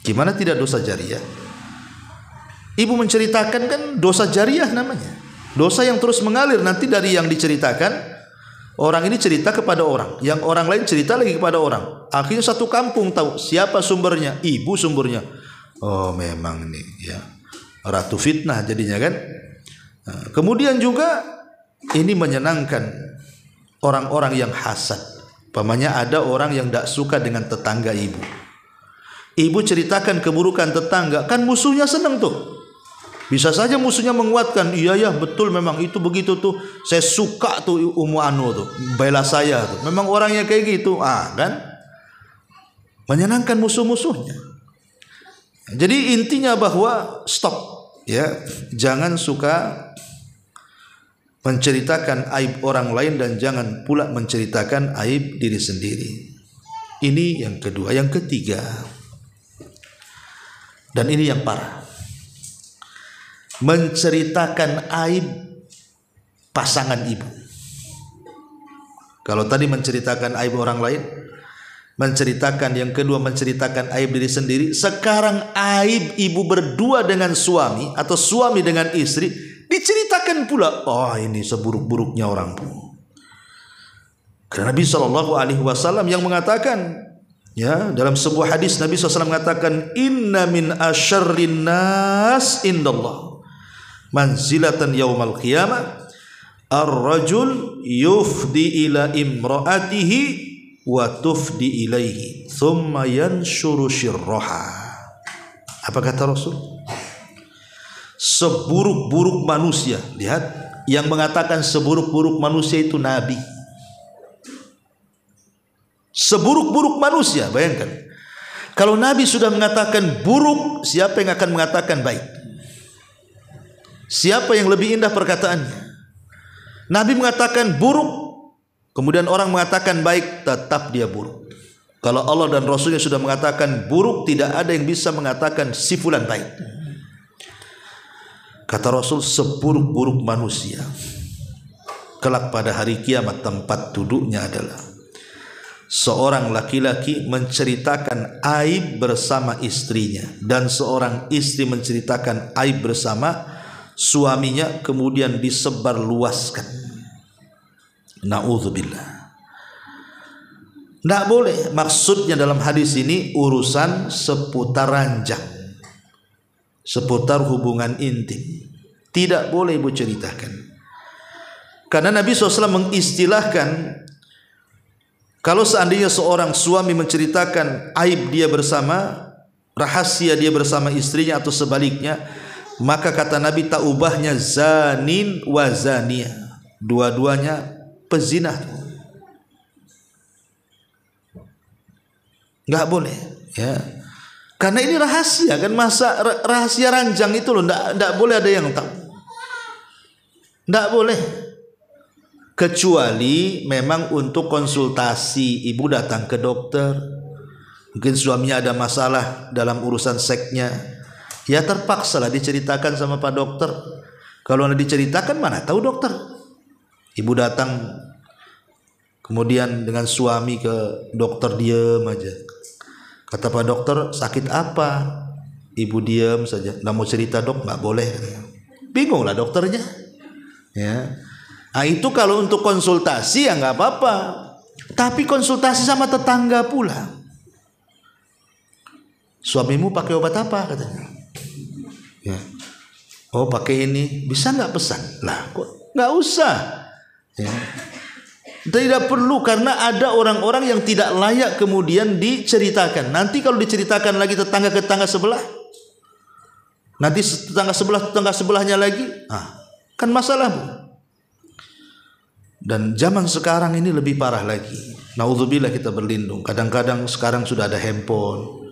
Gimana tidak dosa jariah? Ibu menceritakan kan dosa jariah namanya. Dosa yang terus mengalir, nanti dari yang diceritakan, orang ini cerita kepada orang, yang orang lain cerita lagi kepada orang. Akhirnya satu kampung tahu siapa sumbernya, ibu sumbernya. Oh memang nih ya, ratu fitnah jadinya kan. Nah, kemudian juga ini menyenangkan orang-orang yang hasad. Pamannya ada orang yang tidak suka dengan tetangga ibu. Ibu ceritakan keburukan tetangga, kan musuhnya senang tuh. Bisa saja musuhnya menguatkan, iya ya betul memang itu begitu tuh, saya suka tuh Ummu Anu tuh, bela saya tuh, memang orangnya kayak gitu, kan menyenangkan musuh-musuhnya. Jadi intinya bahwa stop, ya, jangan suka menceritakan aib orang lain dan jangan pula menceritakan aib diri sendiri. Ini yang kedua. Yang ketiga, dan ini yang parah, menceritakan aib pasangan ibu. Kalau tadi menceritakan aib orang lain, menceritakan yang kedua menceritakan aib diri sendiri, sekarang aib ibu berdua dengan suami atau suami dengan istri diceritakan pula. Oh, ini seburuk-buruknya orang bu. Karena Nabi SAW yang mengatakan, ya, dalam sebuah hadis Nabi SAW mengatakan, inna min asyarrin nas indallah manzilatan yaumal qiyamah ar-rajul yufdi ila imra'atihi wa tufdi ilaihi thumma yanshuru syirraha. Apa kata Rasul? Seburuk-buruk manusia, lihat, yang mengatakan seburuk-buruk manusia itu Nabi. Seburuk-buruk manusia, bayangkan. Kalau Nabi sudah mengatakan buruk, siapa yang akan mengatakan baik? Siapa yang lebih indah perkataannya? Nabi mengatakan buruk, kemudian orang mengatakan baik, tetap dia buruk. Kalau Allah dan Rasulnya sudah mengatakan buruk, tidak ada yang bisa mengatakan si fulan baik. Kata Rasul, seburuk-buruk manusia kelak pada hari kiamat tempat duduknya adalah seorang laki-laki menceritakan aib bersama istrinya dan seorang istri menceritakan aib bersama suaminya, kemudian disebarluaskan. Na'udzubillah. Tidak boleh. Maksudnya dalam hadis ini urusan seputar ranjang, seputar hubungan intim, tidak boleh ibu ceritakan. Karena Nabi SAW mengistilahkan, kalau seandainya seorang suami menceritakan aib dia bersama, rahasia dia bersama istrinya atau sebaliknya, maka kata Nabi tak ubahnya zanin wa zaniyah, dua-duanya pezina. Enggak boleh, ya. Karena ini rahasia kan, masa rahasia ranjang itu loh, enggak boleh ada yang tahu. Enggak boleh. Kecuali memang untuk konsultasi, ibu datang ke dokter, mungkin suaminya ada masalah dalam urusan seksnya, ya terpaksalah diceritakan sama Pak Dokter. Kalau tidak diceritakan mana tahu dokter. Ibu datang kemudian dengan suami ke dokter, diam aja. Kata Pak Dokter, sakit apa? Ibu diam saja, nggak mau cerita. Dok, nggak boleh. Bingung lah dokternya, ya. Nah, itu kalau untuk konsultasi ya nggak apa-apa. Tapi konsultasi sama tetangga pula. Suamimu pakai obat apa katanya? Ya. Oh, pakai ini. Bisa nggak pesan? Lah, kok nggak usah? Ya. Tidak perlu, karena ada orang-orang yang tidak layak kemudian diceritakan. Nanti kalau diceritakan lagi tetangga sebelah, nanti tetangga sebelahnya lagi, kan masalah bu. Dan zaman sekarang ini lebih parah lagi. Naudzubillah, kita berlindung. Kadang-kadang sekarang sudah ada handphone,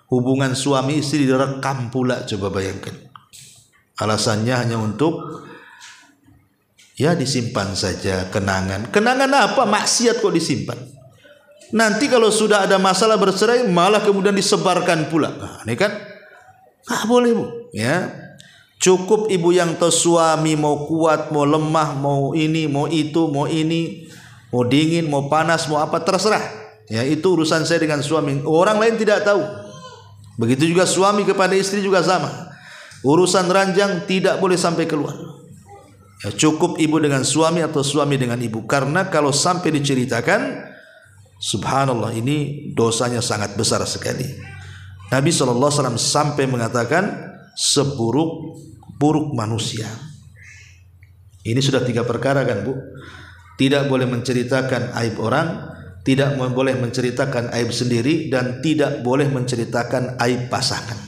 hubungan suami istri direkam pula. Coba bayangkan. Alasannya hanya untuk ya disimpan saja kenangan. Kenangan apa? Maksiat kok disimpan. Nanti kalau sudah ada masalah bercerai malah kemudian disebarkan pula. Nah, ini kan nggak boleh bu. Ya. Cukup ibu yang tahu suami mau kuat, mau lemah, mau ini, mau itu, mau ini, mau dingin, mau panas, mau apa, terserah. Ya, itu urusan saya dengan suami. Orang lain tidak tahu. Begitu juga suami kepada istri juga sama. Urusan ranjang tidak boleh sampai keluar. Ya, cukup ibu dengan suami atau suami dengan ibu. Karena kalau sampai diceritakan, subhanallah, ini dosanya sangat besar sekali. Nabi SAW sampai mengatakan seburuk-buruk manusia. Ini sudah 3 perkara kan bu. Tidak boleh menceritakan aib orang, tidak boleh menceritakan aib sendiri, dan tidak boleh menceritakan aib pasangan.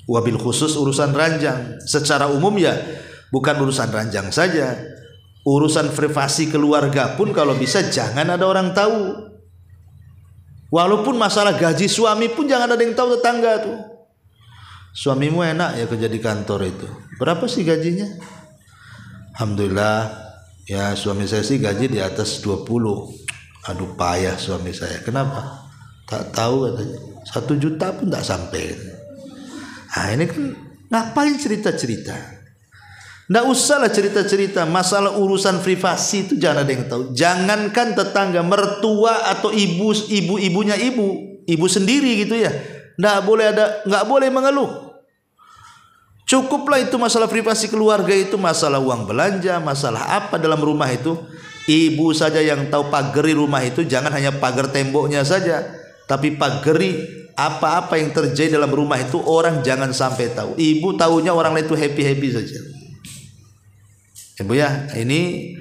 Wabil khusus urusan ranjang. Secara umum ya bukan urusan ranjang saja, urusan privasi keluarga pun kalau bisa jangan ada orang tahu. Walaupun masalah gaji suami pun jangan ada yang tahu tetangga tuh. Suamimu enak ya kerja di kantor itu. Berapa sih gajinya? Alhamdulillah ya suami saya sih gaji di atas 20. Aduh payah suami saya. Kenapa? Tak tahu katanya. 1 juta pun tak sampai. Nah ini kan ngapain cerita-cerita? Nggak usahlah cerita-cerita. Masalah urusan privasi itu jangan ada yang tahu. Jangankan tetangga, mertua atau ibunya ibu sendiri gitu ya. Nggak boleh mengeluh. Cukuplah itu masalah privasi keluarga itu, masalah uang belanja, masalah apa dalam rumah itu. Ibu saja yang tahu pagari rumah itu, jangan hanya pagar temboknya saja, tapi pagari apa-apa yang terjadi dalam rumah itu orang jangan sampai tahu. Ibu tahunya orang lain itu happy-happy saja. Ibu ya, ini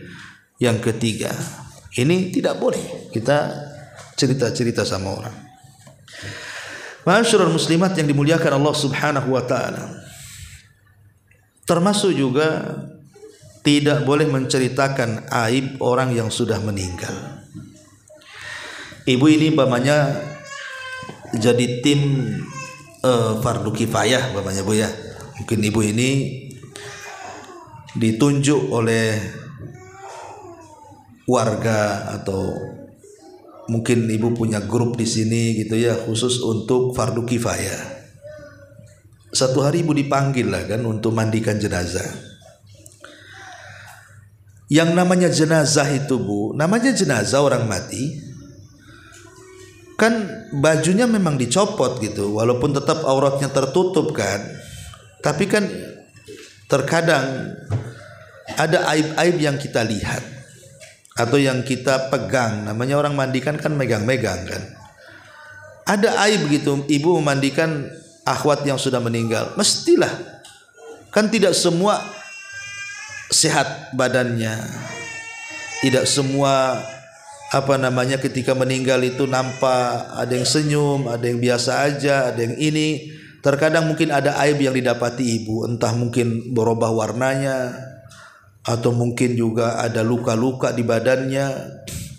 yang ketiga. Ini tidak boleh kita cerita-cerita sama orang. Ma'asyiral muslimat yang dimuliakan Allah Subhanahu wa taala. Termasuk juga tidak boleh menceritakan aib orang yang sudah meninggal. Ibu ini umpamanya jadi tim fardu kifayah umpamanya Bu ya. Mungkin ibu ini ditunjuk oleh warga atau mungkin ibu punya grup di sini gitu ya, khusus untuk fardu kifayah. Satu hari ibu dipanggil lah kan untuk mandikan jenazah. Yang namanya jenazah itu Bu, namanya jenazah orang mati, kan bajunya memang dicopot gitu, walaupun tetap auratnya tertutup kan. Tapi kan terkadang ada aib-aib yang kita lihat atau yang kita pegang. Namanya orang mandikan kan megang-megang kan. Ada aib gitu, ibu memandikan akhwat yang sudah meninggal. Mestilah, kan tidak semua sehat badannya, tidak semua ketika meninggal itu nampak ada yang senyum, ada yang biasa aja, ada yang ini. Terkadang mungkin ada aib yang didapati ibu, entah mungkin berubah warnanya, atau mungkin juga ada luka-luka di badannya,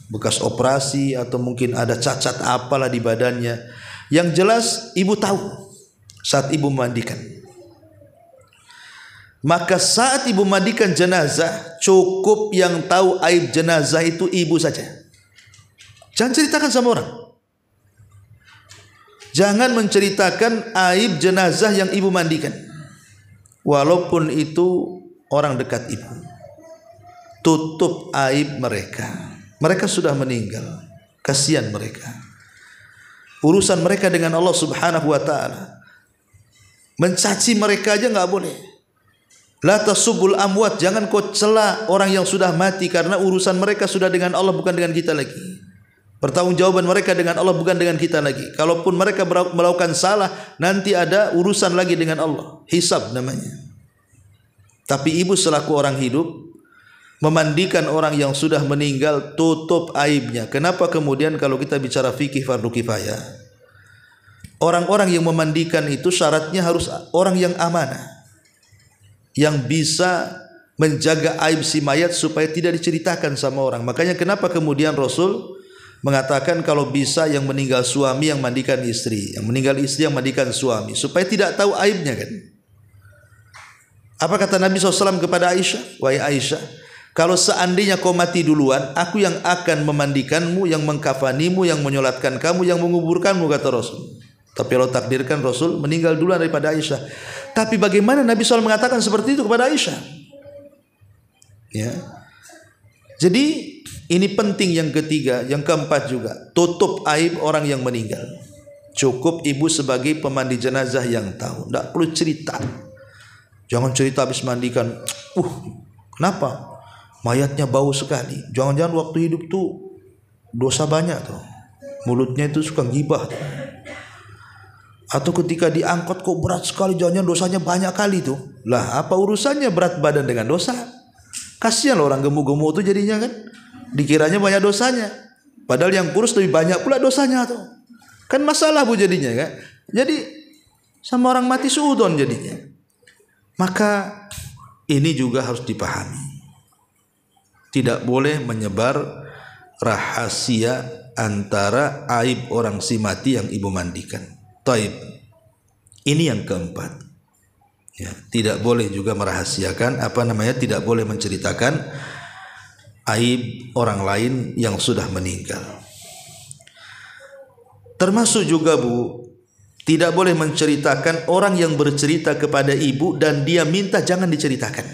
bekas operasi, atau mungkin ada cacat apalah di badannya. Yang jelas ibu tahu saat ibu memandikan. Maka saat ibu mandikan jenazah, cukup yang tahu aib jenazah itu ibu saja. Jangan ceritakan sama orang. Jangan menceritakan aib jenazah yang ibu mandikan, walaupun itu orang dekat ibu. Tutup aib mereka. Mereka sudah meninggal. Kasihan mereka. Urusan mereka dengan Allah Subhanahu wa taala. Mencaci mereka aja nggak boleh. La tasubul amwat, jangan kau cela orang yang sudah mati, karena urusan mereka sudah dengan Allah, bukan dengan kita lagi. Pertanggungjawaban mereka dengan Allah, bukan dengan kita lagi. Kalaupun mereka melakukan salah, nanti ada urusan lagi dengan Allah, hisab namanya. Tapi ibu selaku orang hidup memandikan orang yang sudah meninggal, tutup aibnya. Kenapa kemudian kalau kita bicara fikih fardu kifayah, orang-orang yang memandikan itu syaratnya harus orang yang amanah, yang bisa menjaga aib si mayat supaya tidak diceritakan sama orang. Makanya kenapa kemudian Rasul mengatakan kalau bisa yang meninggal suami yang mandikan istri, yang meninggal istri yang mandikan suami, supaya tidak tahu aibnya kan. Apa kata Nabi SAW kepada Aisyah? Wahai Aisyah, kalau seandainya kau mati duluan, aku yang akan memandikanmu, yang mengkafanimu, yang menyolatkan kamu, yang menguburkanmu, kata Rasul. Tapi Allah takdirkan Rasul meninggal duluan daripada Aisyah. Tapi bagaimana Nabi SAW mengatakan seperti itu kepada Aisyah? Ya. Jadi ini penting yang ketiga. Yang keempat juga, tutup aib orang yang meninggal. Cukup ibu sebagai pemandi jenazah yang tahu, tidak perlu cerita. Jangan cerita habis mandikan, kenapa? Mayatnya bau sekali. Jangan-jangan waktu hidup tuh dosa banyak tuh. Mulutnya itu suka gibah tuh. Atau ketika diangkut kok berat sekali, jangan-jangan dosanya banyak kali tuh. Lah, apa urusannya berat badan dengan dosa? Kasihan orang gemuk-gemuk itu jadinya kan. Dikiranya banyak dosanya, padahal yang kurus lebih banyak pula dosanya tuh. Kan masalah Bu jadinya kan. Jadi sama orang mati suudon jadinya. Maka ini juga harus dipahami. Tidak boleh menyebar rahasia antara aib orang si mati yang ibu mandikan. Taib. Ini yang keempat. Ya, tidak boleh juga merahasiakan tidak boleh menceritakan aib orang lain yang sudah meninggal. Termasuk juga Bu, tidak boleh menceritakan orang yang bercerita kepada ibu dan dia minta jangan diceritakan.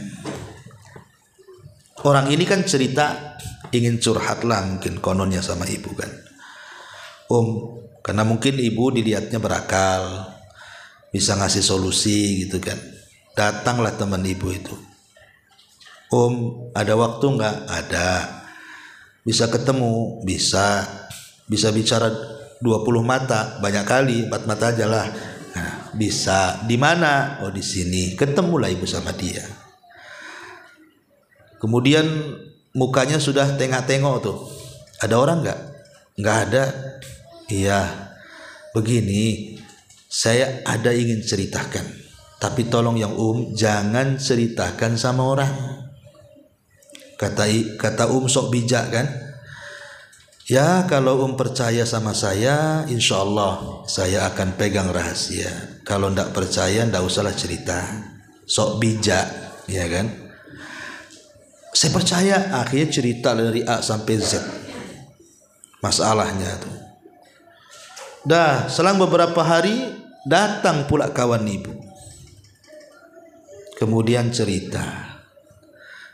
Orang ini kan cerita ingin curhat lah mungkin kononnya sama ibu kan. Karena mungkin ibu dilihatnya berakal, bisa ngasih solusi gitu kan. Datanglah teman ibu itu. Ada waktu enggak? Ada. Bisa ketemu? Bisa. Bisa bicara 20 mata, banyak kali, 4 mata aja lah. Nah, bisa. Di mana? Oh, di sini. Ketemulah ibu sama dia. Kemudian mukanya sudah tengok-tengok tuh. Ada orang enggak? Enggak ada. Iya. Begini, saya ada ingin ceritakan. Tapi tolong yang jangan ceritakan sama orang. Kata sok bijak kan? Ya kalau percaya sama saya, insya Allah saya akan pegang rahasia. Kalau ndak percaya ndak usahlah cerita. Sok bijak, ya kan? Saya percaya, akhirnya cerita dari A sampai Z. Masalahnya tuh. Dah, selang beberapa hari datang pula kawan ibu. Kemudian cerita.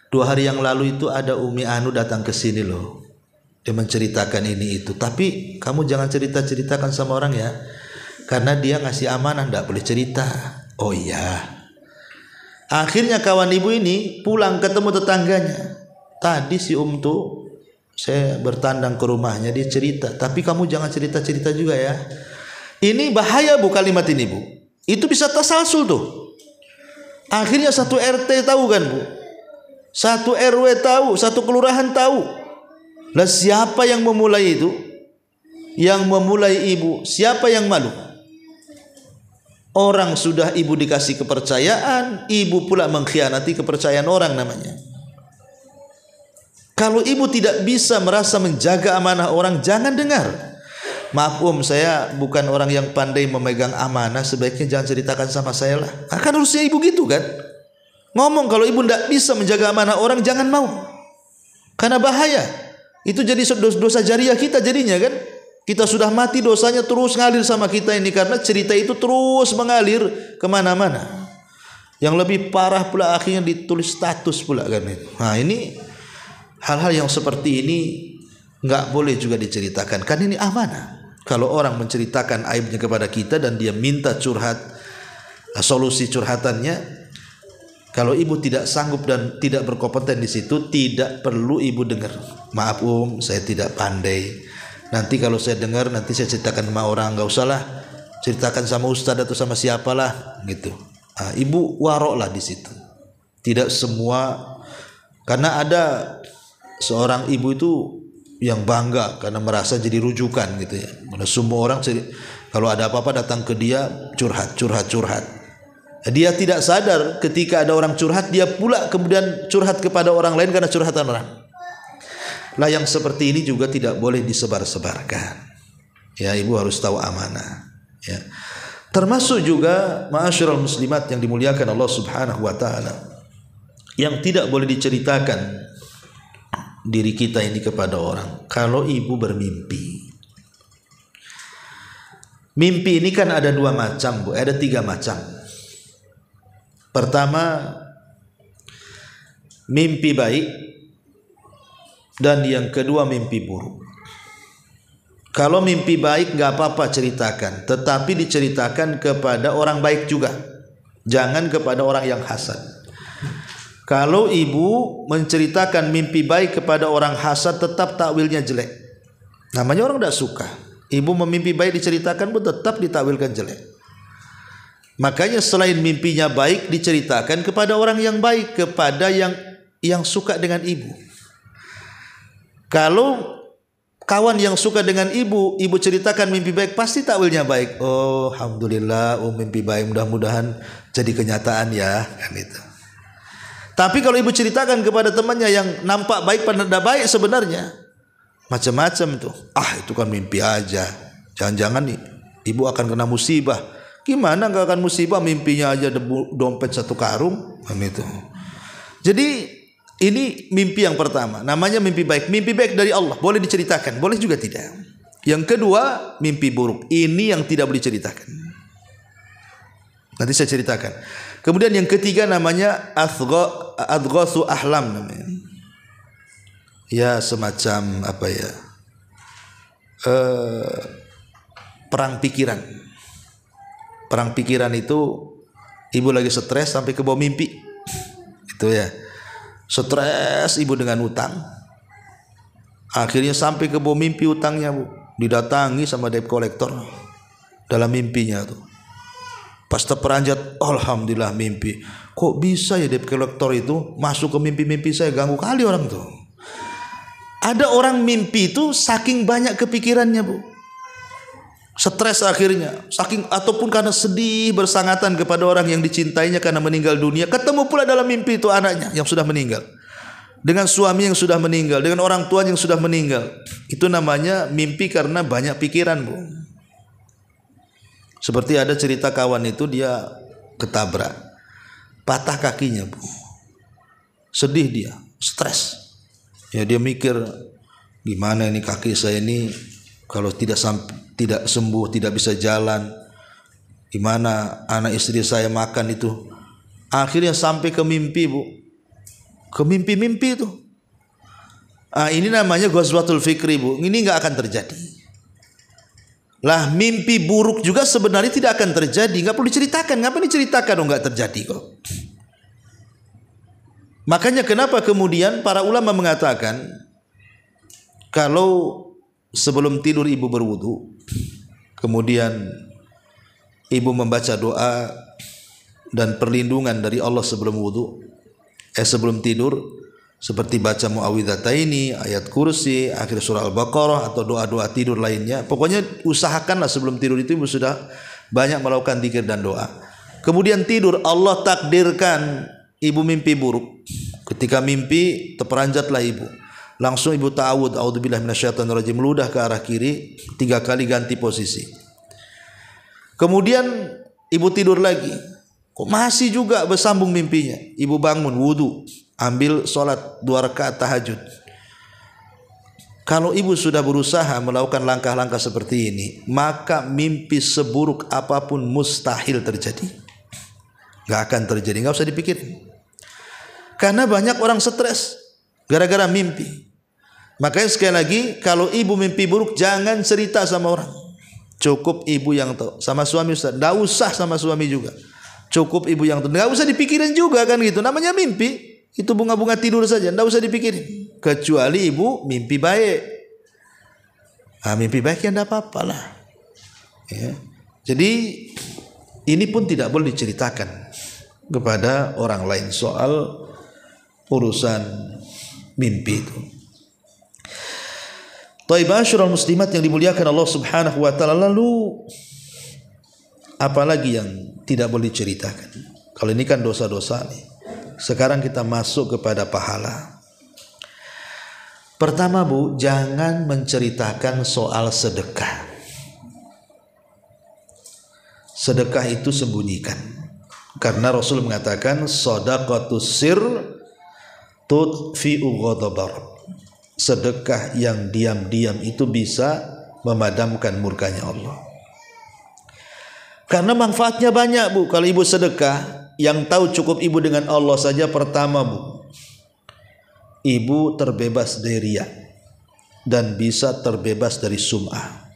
2 hari yang lalu itu ada Umi Anu datang ke sini loh. Dia menceritakan ini itu. Tapi kamu jangan ceritakan sama orang ya. Karena dia ngasih amanah, ndak boleh cerita. Oh iya. Akhirnya kawan ibu ini pulang ketemu tetangganya. Tadi si tuh saya bertandang ke rumahnya, dia cerita. Tapi kamu jangan cerita juga ya. Ini bahaya Bu kalimat ini Bu. Itu bisa tasalsul tuh. Akhirnya satu RT tahu kan Bu. Satu RW tahu, satu kelurahan tahu. Lah siapa yang memulai itu? Yang memulai ibu. Siapa yang malu? Orang sudah ibu dikasih kepercayaan, ibu pula mengkhianati kepercayaan orang namanya. Kalau ibu tidak bisa merasa menjaga amanah orang, jangan dengar. Maaf saya bukan orang yang pandai memegang amanah, sebaiknya jangan ceritakan sama saya lah. Akan harusnya ibu gitu kan? Ngomong kalau ibu tidak bisa menjaga amanah orang, jangan mau. Karena bahaya. Itu jadi dosa jariah kita jadinya kan. Kita sudah mati, dosanya terus ngalir sama kita ini. Karena cerita itu terus mengalir kemana-mana. Yang lebih parah pula akhirnya ditulis status pula kan. Nah ini hal-hal yang seperti ini nggak boleh juga diceritakan. Kan ini amanah. Kalau orang menceritakan aibnya kepada kita dan dia minta curhat, solusi curhatannya, kalau ibu tidak sanggup dan tidak berkompeten di situ, tidak perlu ibu dengar. Maaf saya tidak pandai. Nanti kalau saya dengar, nanti saya ceritakan sama orang. Enggak usahlah ceritakan sama ustadz atau sama siapalah gitu. Nah, ibu waroklah di situ. Tidak semua, karena ada seorang ibu itu yang bangga karena merasa jadi rujukan gitu ya. Karena semua orang kalau ada apa-apa datang ke dia curhat. Dia tidak sadar ketika ada orang curhat, dia pula kemudian curhat kepada orang lain karena curhatan orang. Lah yang seperti ini juga tidak boleh disebar-sebarkan. Ya, ibu harus tahu amanah. Ya. Termasuk juga ma'asyiral muslimat yang dimuliakan Allah Subhanahu wa taala, yang tidak boleh diceritakan diri kita ini kepada orang. Kalau ibu bermimpi. Mimpi ini kan ada 2 macam, Bu. Ada 3 macam. Pertama, mimpi baik, dan yang kedua mimpi buruk. Kalau mimpi baik nggak apa-apa ceritakan, tetapi diceritakan kepada orang baik juga, jangan kepada orang yang hasad. Kalau ibu menceritakan mimpi baik kepada orang hasad, tetap takwilnya jelek. Namanya orang tidak suka. Ibu memimpi baik diceritakan pun tetap ditakwilkan jelek. Makanya selain mimpinya baik, diceritakan kepada orang yang baik, kepada yang suka dengan ibu. kawan yang suka dengan ibu ceritakan mimpi baik, pasti takwilnya baik. Oh, alhamdulillah, mimpi baik, mudah-mudahan jadi kenyataan ya, kan itu. Tapi kalau ibu ceritakan kepada temannya yang nampak baik padahal tidak baik sebenarnya, macam-macam tuh. Itu kan mimpi aja. Jangan-jangan nih ibu akan kena musibah. Gimana nggak akan musibah, mimpinya aja dompet 1 karung, kan itu. Jadi ini mimpi yang pertama, namanya mimpi baik. Mimpi baik dari Allah, boleh diceritakan, boleh juga tidak. Yang kedua, mimpi buruk. Ini yang tidak boleh diceritakan. Nanti saya ceritakan. Kemudian yang ketiga namanya adghasu ahlam namanya. Ya semacam apa ya? Perang pikiran. Perang pikiran itu ibu lagi stres sampai ke bawah mimpi. Itu ya. Stres ibu dengan utang. Akhirnya sampai ke bawah mimpi utangnya, Bu. Didatangi sama debt collector dalam mimpinya tuh. Pas terperanjat, alhamdulillah mimpi. Kok bisa ya debt collector itu masuk ke mimpi-mimpi saya, ganggu kali orang tuh. Ada orang mimpi itu saking banyak kepikirannya, Bu. Stres akhirnya, saking ataupun karena sedih bersangatan kepada orang yang dicintainya karena meninggal dunia, ketemu pula dalam mimpi itu anaknya yang sudah meninggal, dengan suami yang sudah meninggal, dengan orang tua yang sudah meninggal. Itu namanya mimpi karena banyak pikiran, Bu. Seperti ada cerita kawan itu, dia ketabrak, patah kakinya, Bu. Sedih dia, stres. Ya dia mikir, gimana ini kaki saya ini kalau tidak sembuh, tidak bisa jalan, gimana anak istri saya makan itu. Akhirnya sampai ke mimpi, Bu. Ke mimpi-mimpi itu. Ini namanya ghazwatul fikri, Bu. Ini enggak akan terjadi. Lah mimpi buruk juga sebenarnya tidak akan terjadi, enggak perlu diceritakan. Ngapain diceritakan? Enggak terjadi kok. Makanya kenapa kemudian para ulama mengatakan kalau sebelum tidur ibu berwudu, kemudian ibu membaca doa dan perlindungan dari Allah sebelum wudu, sebelum tidur, seperti baca muawwidhataini, ayat kursi, akhir surah Al-Baqarah atau doa-doa tidur lainnya. Pokoknya usahakanlah sebelum tidur itu ibu sudah banyak melakukan zikir dan doa. Kemudian tidur, Allah takdirkan ibu mimpi buruk. Ketika mimpi terperanjatlah ibu, langsung ibu ta'awud, a'udzubillahi minasyaitonirrajim, meludah ke arah kiri 3 kali, ganti posisi. Kemudian ibu tidur lagi, kok masih juga bersambung mimpinya. Ibu bangun wudu, ambil sholat 2 rakaat tahajud. Kalau ibu sudah berusaha melakukan langkah-langkah seperti ini, maka mimpi seburuk apapun mustahil terjadi. Gak akan terjadi, gak usah dipikirin. Karena banyak orang stres gara-gara mimpi. Makanya sekali lagi, kalau ibu mimpi buruk jangan cerita sama orang. Cukup ibu yang tahu. Sama suami Ustaz, enggak usah sama suami juga. Cukup ibu yang tahu. Enggak usah dipikirin juga kan gitu. Namanya mimpi, itu bunga-bunga tidur saja, enggak usah dipikirin. Kecuali ibu mimpi baik. Mimpi baik ya enggak apa-apa lah. Ya. Jadi ini pun tidak boleh diceritakan kepada orang lain soal urusan mimpi itu. Taibashurul muslimat yang dimuliakan Allah Subhanahu wa taala, lalu apalagi yang tidak boleh diceritakan? Kalau ini kan dosa-dosa nih. Sekarang kita masuk kepada pahala. Pertama, Bu, jangan menceritakan soal sedekah. Sedekah itu sembunyikan. Karena Rasul mengatakan shadaqatus sir tudfi'u ghadabar. Sedekah yang diam-diam itu bisa memadamkan murkanya Allah. Karena manfaatnya banyak, Bu. Kalau ibu sedekah, yang tahu cukup ibu dengan Allah saja. Pertama, Bu, ibu terbebas dari riya dan bisa terbebas dari sum'ah.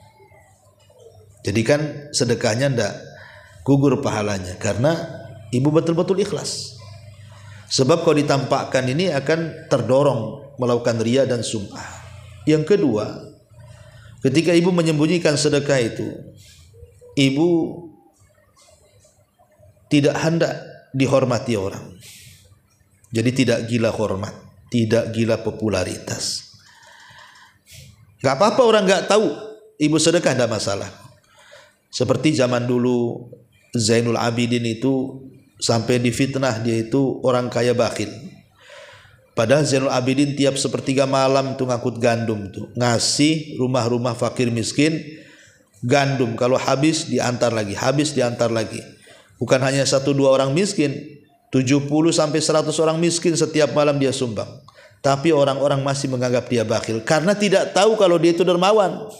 Jadi kan sedekahnya ndak gugur pahalanya karena ibu betul-betul ikhlas. Sebab kalau ditampakkan ini akan terdorong melakukan riya dan sum'ah. Yang kedua, ketika ibu menyembunyikan sedekah itu, ibu tidak hendak dihormati orang. Jadi tidak gila hormat, tidak gila popularitas. Gak apa-apa orang gak tahu ibu sedekah, tidak masalah. Seperti zaman dulu Zainul Abidin itu sampai difitnah dia itu orang kaya bakhil. Padahal Zainul Abidin tiap sepertiga malam tuh ngangkut gandum tuh, ngasih rumah-rumah fakir miskin gandum. Kalau habis diantar lagi, habis diantar lagi. Bukan hanya 1-2 orang miskin, 70 sampai 100 orang miskin setiap malam dia sumbang. Tapi orang-orang masih menganggap dia bakhil karena tidak tahu kalau dia itu dermawan.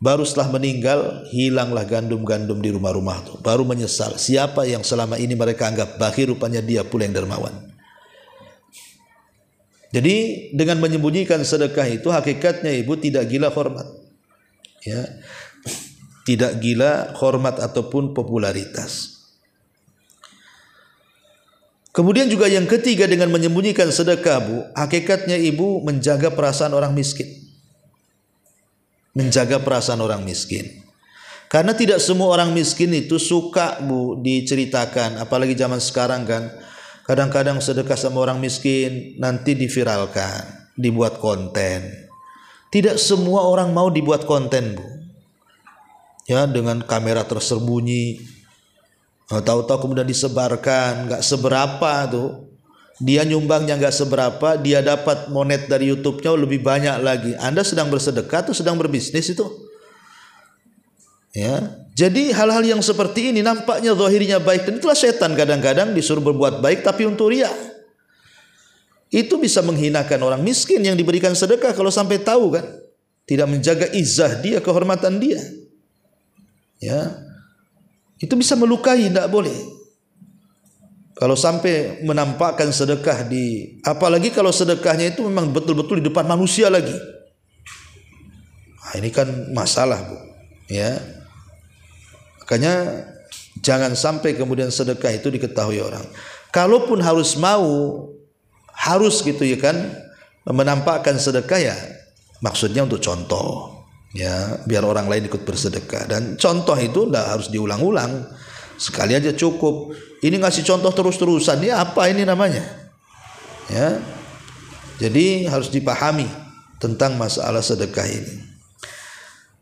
Baru setelah meninggal hilanglah gandum-gandum di rumah-rumah itu. Baru menyesal siapa yang selama ini mereka anggap bakhil, rupanya dia pula yang dermawan. Jadi dengan menyembunyikan sedekah itu hakikatnya ibu tidak gila hormat, ya, tidak gila hormat ataupun popularitas. Kemudian juga yang ketiga, dengan menyembunyikan sedekah bu, hakikatnya ibu menjaga perasaan orang miskin. Menjaga perasaan orang miskin. Karena tidak semua orang miskin itu suka bu diceritakan. Apalagi zaman sekarang kan, kadang-kadang sedekah sama orang miskin nanti diviralkan, dibuat konten. Tidak semua orang mau dibuat konten bu. Ya, dengan kamera tersembunyi. Tahu-tahu kemudian disebarkan, nggak seberapa tuh, dia nyumbangnya nggak seberapa, dia dapat monet dari YouTube-nya lebih banyak lagi. Anda sedang bersedekah atau sedang berbisnis itu? Ya, jadi hal-hal yang seperti ini nampaknya zahirnya baik, dan itulah setan kadang-kadang disuruh berbuat baik tapi untuk riya. Itu bisa menghinakan orang miskin yang diberikan sedekah kalau sampai tahu kan, tidak menjaga izzah dia, kehormatan dia. Ya. Itu bisa melukai, tidak boleh. Kalau sampai menampakkan sedekah di, apalagi kalau sedekahnya itu memang betul-betul di depan manusia lagi. Nah, ini kan masalah bu. Ya, makanya jangan sampai kemudian sedekah itu diketahui orang. Kalaupun harus gitu ya kan, menampakkan sedekah ya, maksudnya untuk contoh. Ya, biar orang lain ikut bersedekah. Dan contoh itu tidak harus diulang-ulang, sekali aja cukup. Ini ngasih contoh terus-terusan, ini apa ini namanya? Ya, jadi harus dipahami tentang masalah sedekah ini.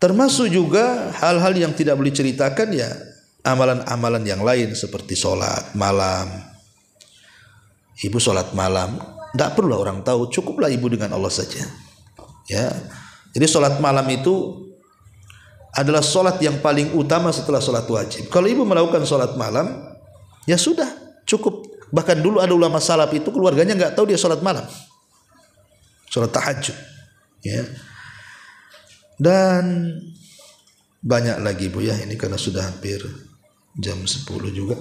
Termasuk juga hal-hal yang tidak boleh ceritakan ya, amalan-amalan yang lain seperti sholat malam. Ibu sholat malam, tidak perlu orang tahu, cukuplah ibu dengan Allah saja. Ya. Jadi sholat malam itu adalah sholat yang paling utama setelah sholat wajib. Kalau ibu melakukan sholat malam, ya sudah cukup. Bahkan dulu ada ulama salaf itu keluarganya nggak tahu dia sholat malam, sholat tahajud. Ya. Dan banyak lagi bu ya, ini karena sudah hampir jam 10 juga.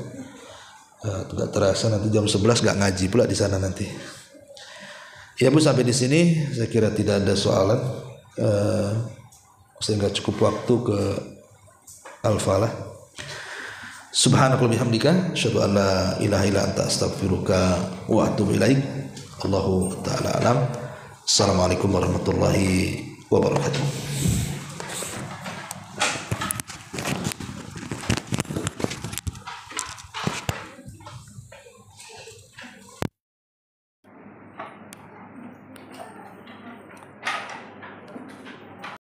Tidak terasa nanti jam 11 nggak ngaji pula di sana nanti. Ya bu, sampai di sini saya kira tidak ada soalan. Sehingga cukup waktu ke Al-Falah. Subhanakallahumma bihamdika asyhadu an la ilaha illa anta astaghfiruka wa atubu ilaik. Allahu ta'ala alam. Assalamualaikum warahmatullahi wabarakatuh.